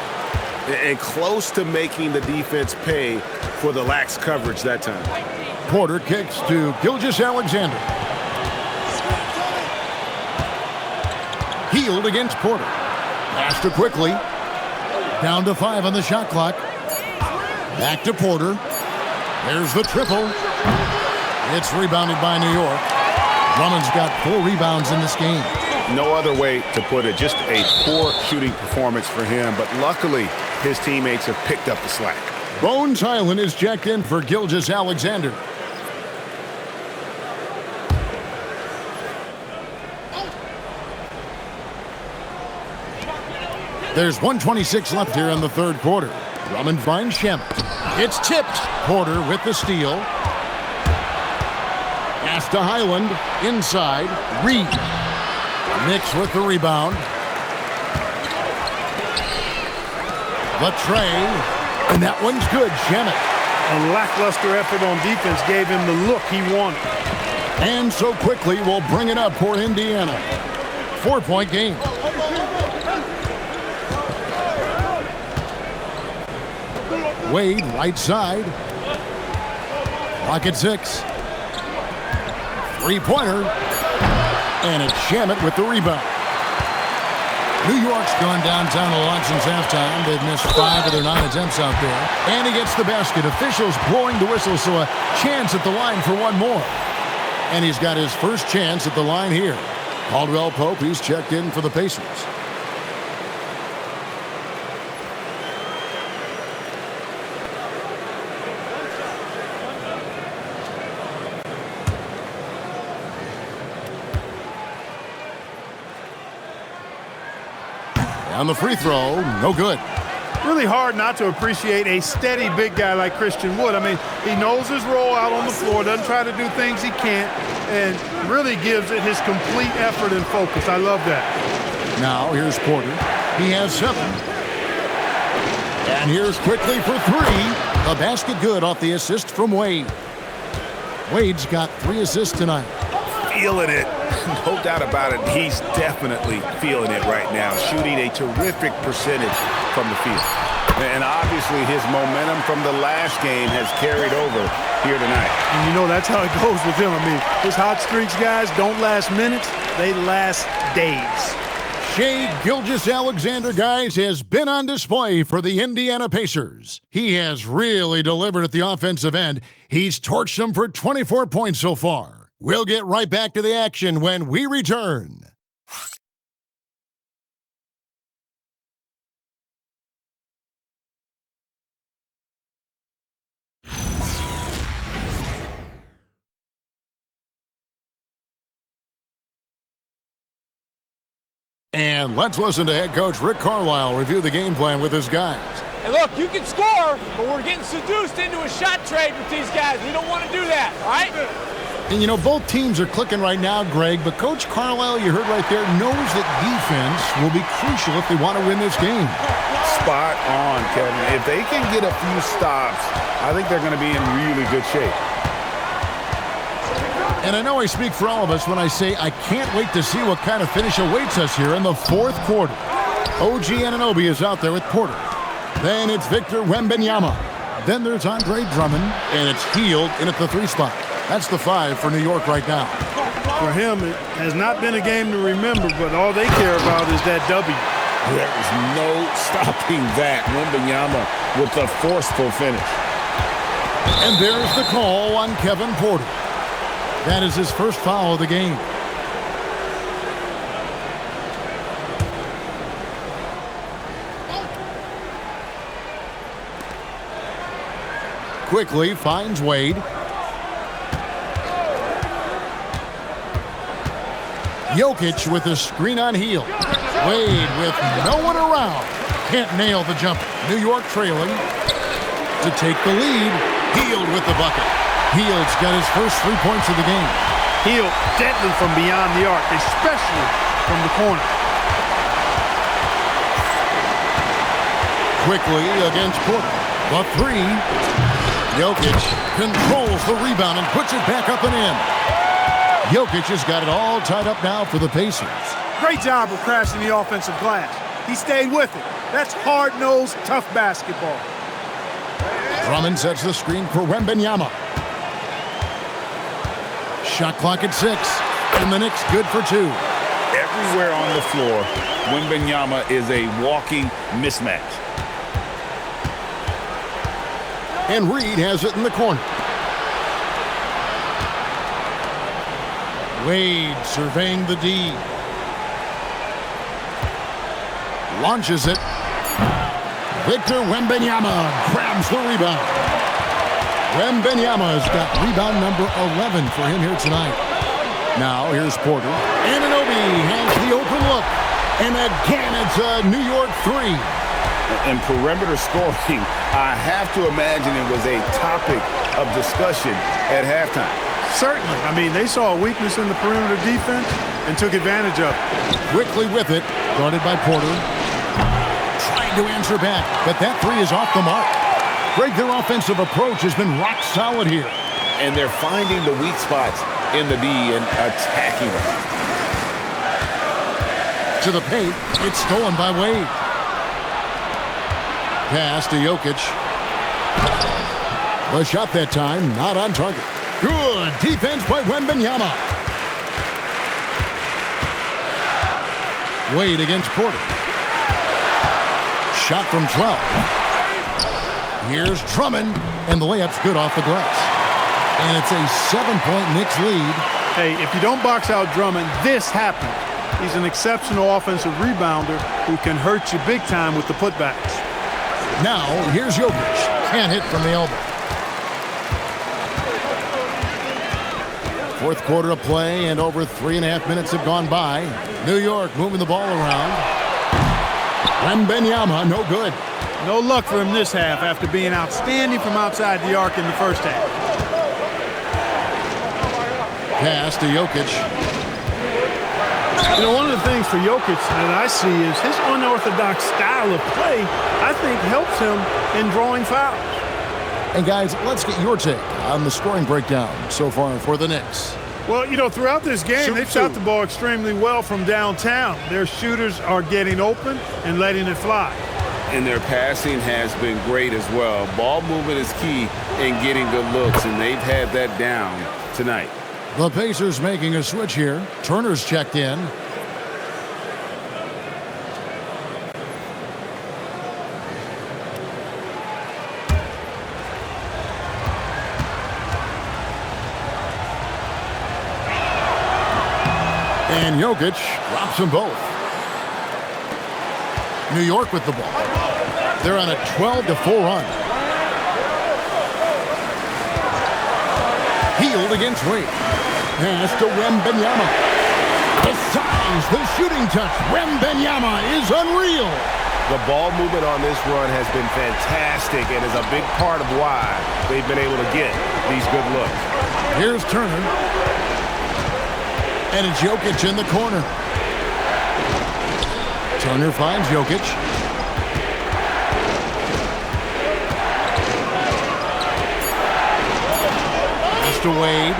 And close to making the defense pay for the lax coverage that time. Porter kicks to Gilgeous-Alexander. Healed against Porter. Pass to Quickly. Down to 5 on the shot clock. Back to Porter. There's the triple. It's rebounded by New York. Drummond's got 4 rebounds in this game. No other way to put it. Just a poor shooting performance for him. But luckily, his teammates have picked up the slack. Bones Hyland is checked in for Gilgeous-Alexander. There's 1:26 left here in the third quarter. Drummond finds Shamet. It's tipped. Porter with the steal. Pass to Hyland. Inside. Reed. Knicks with the rebound. The tray. And that one's good. Shamet. A lackluster effort on defense gave him the look he wanted. And so Quickly will bring it up for Indiana. 4-point game. Wade, right side. Clock at 6. Three-pointer. And it's Shamet with the rebound. New York's gone downtown a lot since halftime. They've missed 5 of their 9 attempts out there. And he gets the basket. Officials blowing the whistle, so a chance at the line for one more. And he's got his first chance at the line here. Caldwell Pope, he's checked in for the Pacers. On the free throw, no good. Really hard not to appreciate a steady big guy like Christian Wood. I mean, he knows his role out on the floor, doesn't try to do things he can't, and really gives it his complete effort and focus. I love that. Now, here's Porter. He has 7. And here's Quickly for 3. A basket good off the assist from Wade. Wade's got 3 assists tonight. Feeling it. No doubt about it. He's definitely feeling it right now. Shooting a terrific percentage from the field. And obviously his momentum from the last game has carried over here tonight. And you know, that's how it goes with him. I mean, his hot streaks, guys, don't last minutes. They last days. Shai Gilgeous-Alexander, guys, has been on display for the Indiana Pacers. He has really delivered at the offensive end. He's torched them for 24 points so far. We'll get right back to the action when we return. And let's listen to head coach Rick Carlisle review the game plan with his guys. And look, you can score, but we're getting seduced into a shot trade with these guys. We don't want to do that, all right? And, you know, both teams are clicking right now, Greg, but Coach Carlisle, you heard right there, knows that defense will be crucial if they want to win this game. Spot on, Kevin. If they can get a few stops, I think they're going to be in really good shape. And I know I speak for all of us when I say I can't wait to see what kind of finish awaits us here in the fourth quarter. OG Anunoby is out there with Porter. Then it's Victor Wembanyama. Then there's Andre Drummond, and it's Hield in at the 3 spot. That's the 5 for New York right now. For him, it has not been a game to remember, but all they care about is that W. There is no stopping that. Wembanyama with the forceful finish. And there's the call on Kevin Porter. That is his first foul of the game. Quickly finds Wade. Jokic with a screen on Heel. Wade with no one around. Can't nail the jumper. New York trailing to take the lead. Hield with the bucket. Hield's got his first 3 points of the game. Hield deadly from beyond the arc, especially from the corner. Quickly against Porter. The three. Jokic controls the rebound and puts it back up and in. Jokic has got it all tied up now for the Pacers. Great job of crashing the offensive glass. He stayed with it. That's hard-nosed, tough basketball. Drummond sets the screen for Wembanyama. Shot clock at 6, and the Knicks good for 2. Everywhere on the floor, Wembanyama is a walking mismatch. And Reed has it in the corner. Wade surveying the D. Launches it. Victor Wembanyama grabs the rebound. Wembanyama has got rebound number 11 for him here tonight. Now here's Porter. Anunoby has the open look. And again, it's a New York 3. In perimeter scoring, I have to imagine it was a topic of discussion at halftime. Certainly. I mean, they saw a weakness in the perimeter defense and took advantage of it. Quickly with it, guarded by Porter. Trying to answer back, but that three is off the mark. Greg, their offensive approach has been rock solid here. And they're finding the weak spots in the D and attacking them. To the paint, it's stolen by Wade. Pass to Jokic. The shot that time, not on target. Good defense by Wembanyama. Wade against Porter. Shot from 12. Here's Drummond, and the layup's good off the glass. And it's a 7-point Knicks lead. Hey, if you don't box out Drummond, this happens. He's an exceptional offensive rebounder who can hurt you big time with the putbacks. Now, here's Jokic. Can't hit from the elbow. Fourth quarter of play, and over 3.5 minutes have gone by. New York moving the ball around. Wembanyama, no good. No luck for him this half after being outstanding from outside the arc in the first half. Pass to Jokic. You know, one of the things for Jokic that I see is his unorthodox style of play, I think, helps him in drawing fouls. And guys, let's get your take on the scoring breakdown so far for the Knicks. Well, you know, throughout this game, they've shot the ball extremely well from downtown. Their shooters are getting open and letting it fly. And their passing has been great as well. Ball movement is key in getting good looks, and they've had that down tonight. The Pacers making a switch here. Turner's checked in. And Jokic drops them both. New York with the ball. They're on a 12-4 run. Hield against Wade. Pass to Wembanyama. The size, the shooting touch. Wembanyama is unreal. The ball movement on this run has been fantastic and is a big part of why they've been able to get these good looks. Here's Turner. And it's Jokic in the corner. Turner finds Jokic. Mr. Wade.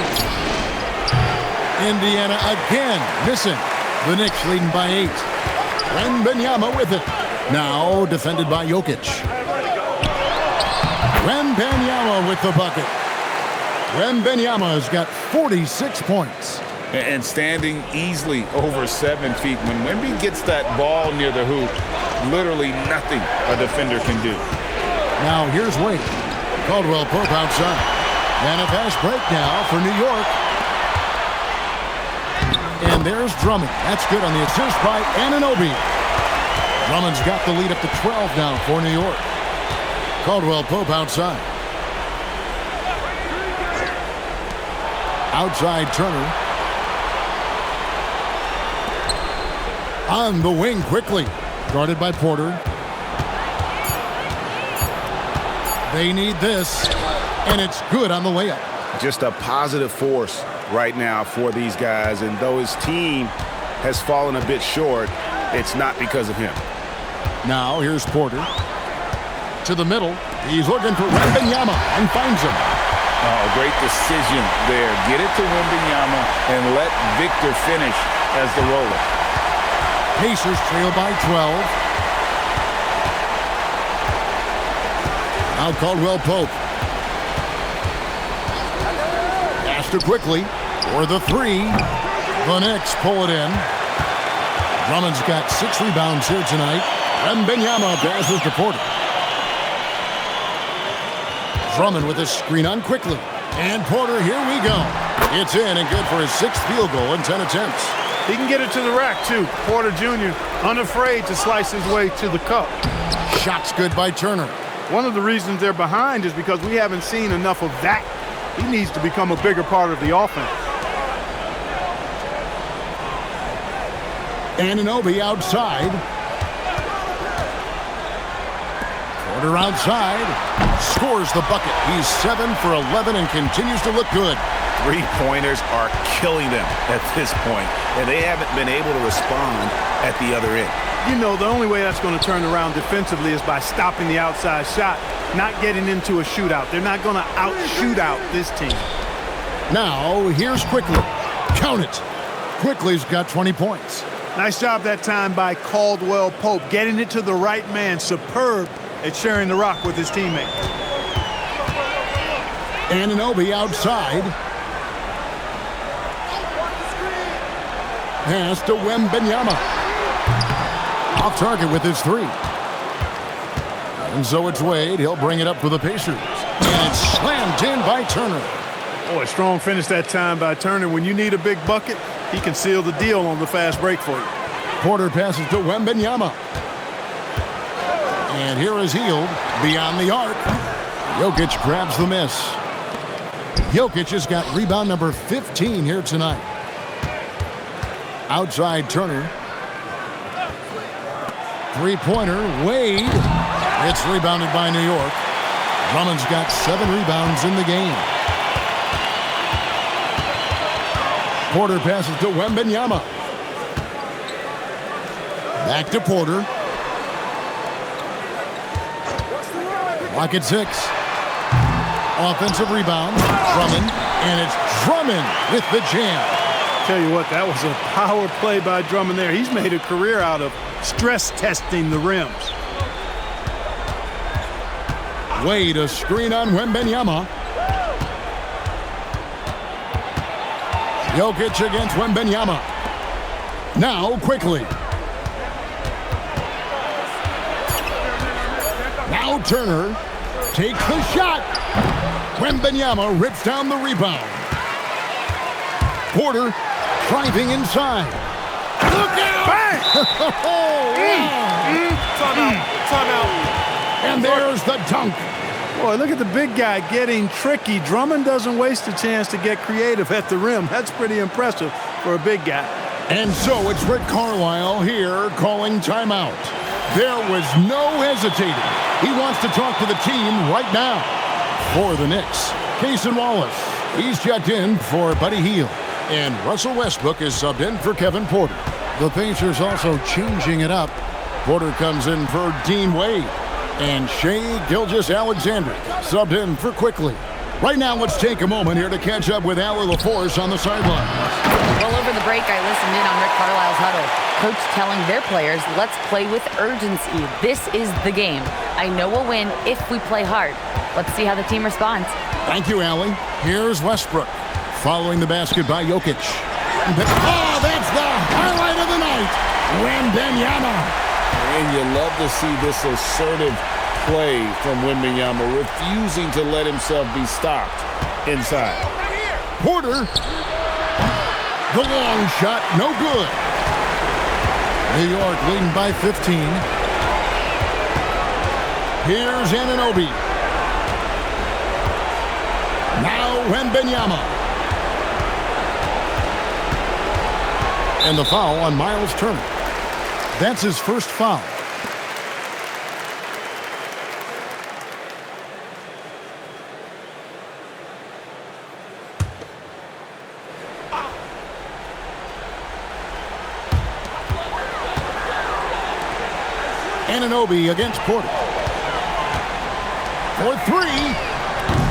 Indiana again missing. The Knicks leading by 8. Wembanyama with it. Now defended by Jokic. Wembanyama with the bucket. Wembanyama has got 46 points. And standing easily over 7 feet. When Wemby gets that ball near the hoop, literally nothing a defender can do. Now here's Wade. Caldwell Pope outside. And a fast break now for New York. And there's Drummond. That's good on the assist by Anunoby. Drummond's got the lead up to 12 now for New York. Caldwell Pope outside. Outside Turner. On the wing quickly. Guarded by Porter. They need this. And it's good on the layup. Just a positive force right now for these guys. And though his team has fallen a bit short, it's not because of him. Now here's Porter. To the middle. He's looking for Wembanyama and finds him. Oh, great decision there. Get it to Wembanyama and let Victor finish as the roller. Pacers trail by 12. Now Caldwell Pope. Faster quickly for the three. The Knicks pull it in. Drummond's got 6 rebounds here tonight. Wembanyama passes to Porter. Drummond with a screen on quickly. And Porter, here we go. It's in and good for his 6th field goal in 10 attempts. He can get it to the rack, too. Porter Jr. unafraid to slice his way to the cup. Shot's good by Turner. One of the reasons they're behind is because we haven't seen enough of that. He needs to become a bigger part of the offense. Anunoby outside. Porter outside. Scores the bucket. He's 7 for 11 and continues to look good. Three-pointers are killing them at this point, and they haven't been able to respond at the other end. You know, the only way that's going to turn around defensively is by stopping the outside shot, not getting into a shootout. They're not going to out-shoot out this team. Now, here's Quickly. Count it. Quickly's got 20 points. Nice job that time by Caldwell Pope, getting it to the right man. Superb at sharing the rock with his teammate. Anunoby outside. Pass to Wembanyama. Off target with his 3. And so it's Wade. He'll bring it up for the Pacers. And it's slammed in by Turner. Boy, strong finish that time by Turner. When you need a big bucket, he can seal the deal on the fast break for you. Porter passes to Wembanyama. And here is Hield beyond the arc. Jokic grabs the miss. Jokic has got rebound number 15 here tonight. Outside Turner. Three-pointer, Wade. It's rebounded by New York. Drummond's got 7 rebounds in the game. Porter passes to Wembanyama. Back to Porter. Lock at 6. Offensive rebound. Drummond. And it's Drummond with the jam. Tell you what, that was a power play by Drummond there. He's made a career out of stress testing the rims. Wade, a screen on Wembanyama. Jokic against Wembanyama. Now Quickly. Now Turner takes the shot. Wembanyama rips down the rebound. Porter driving inside. Look out! Bang! Timeout. And there's the dunk. Boy, look at the big guy getting tricky. Drummond doesn't waste a chance to get creative at the rim. That's pretty impressive for a big guy. And so it's Rick Carlisle here calling timeout. There was no hesitating. He wants to talk to the team right now. For the Knicks, Cason Wallace. He's checked in for Buddy Hield. And Russell Westbrook is subbed in for Kevin Porter. The Pacers also changing it up. Porter comes in for Dean Wade. And Shai Gilgeous-Alexander subbed in for Quickly. Right now, let's take a moment here to catch up with Allie LaForce on the sideline. Well, over the break, I listened in on Rick Carlisle's huddle. Coach telling their players, let's play with urgency. This is the game. I know we'll win if we play hard. Let's see how the team responds. Thank you, Allie. Here's Westbrook. Following the basket by Jokic. Oh, that's the highlight of the night. Wembanyama. And you love to see this assertive play from Wembanyama, refusing to let himself be stopped inside. Porter. The long shot, no good. New York leading by 15. Here's IGNBA. Now Wembanyama. And the foul on Miles Turner. That's his first foul. IGNBA against Porter. For three.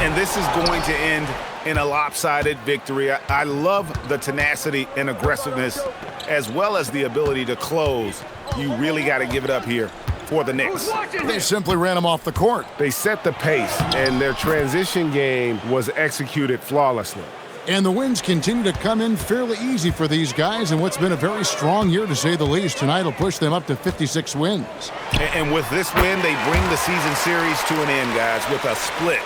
And this is going to end in a lopsided victory. I love the tenacity and aggressiveness as well as the ability to close. You really got to give it up here for the Knicks. They simply ran him off the court. They set the pace, and their transition game was executed flawlessly. And the wins continue to come in fairly easy for these guys in what's been a very strong year, to say the least. Tonight will push them up to 56 wins. And with this win, they bring the season series to an end, guys, with a split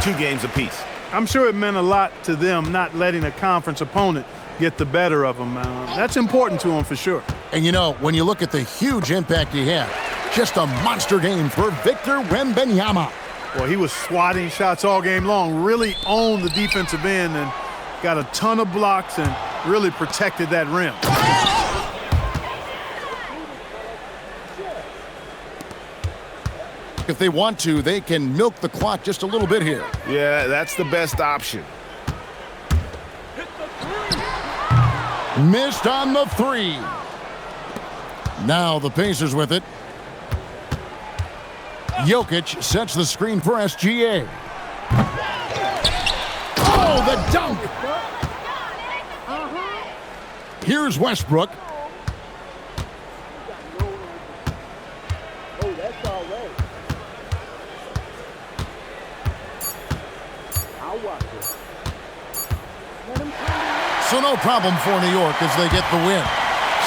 2 games apiece. I'm sure it meant a lot to them not letting a conference opponent get the better of them. That's important to them for sure. And, you know, when you look at the huge impact he had, just a monster game for Victor Wembanyama. Well, he was swatting shots all game long, really owned the defensive end and got a ton of blocks and really protected that rim. If they want to, they can milk the clock just a little bit here. Yeah, that's the best option. Missed on the three. Now the Pacers with it. Jokic sets the screen for SGA. Oh, the dunk! Here's Westbrook. So no problem for New York as they get the win.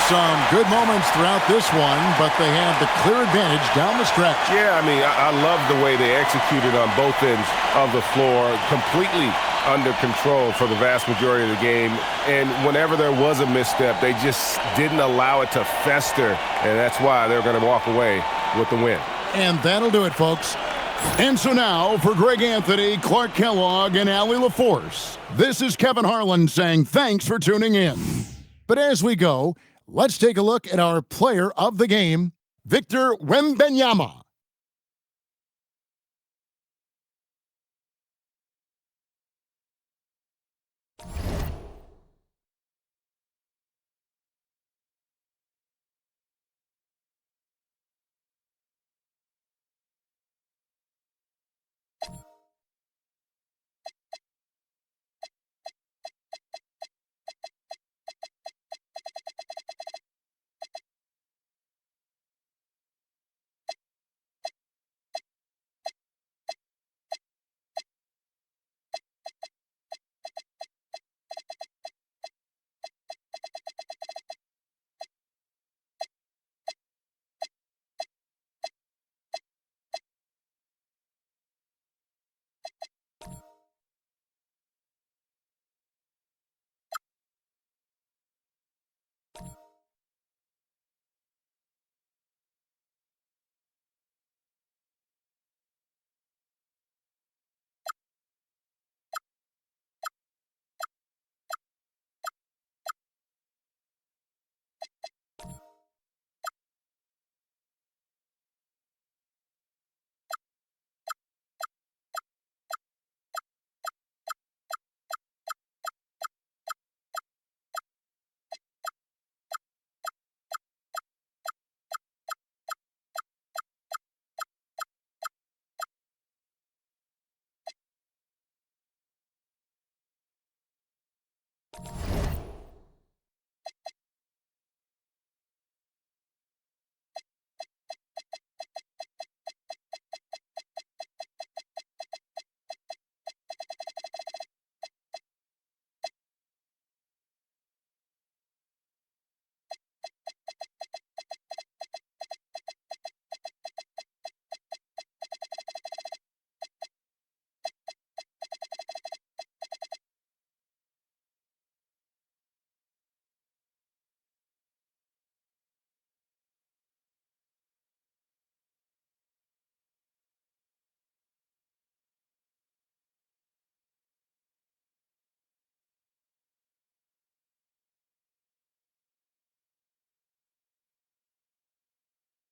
Some good moments throughout this one, but they have the clear advantage down the stretch. Yeah, I mean, I love the way they executed on both ends of the floor, completely under control for the vast majority of the game. And whenever there was a misstep, they just didn't allow it to fester, and that's why they're going to walk away with the win. And that'll do it, folks. And so now, for Greg Anthony, Clark Kellogg, and Allie LaForce, this is Kevin Harlan saying thanks for tuning in. But as we go, let's take a look at our player of the game, Victor Wembanyama.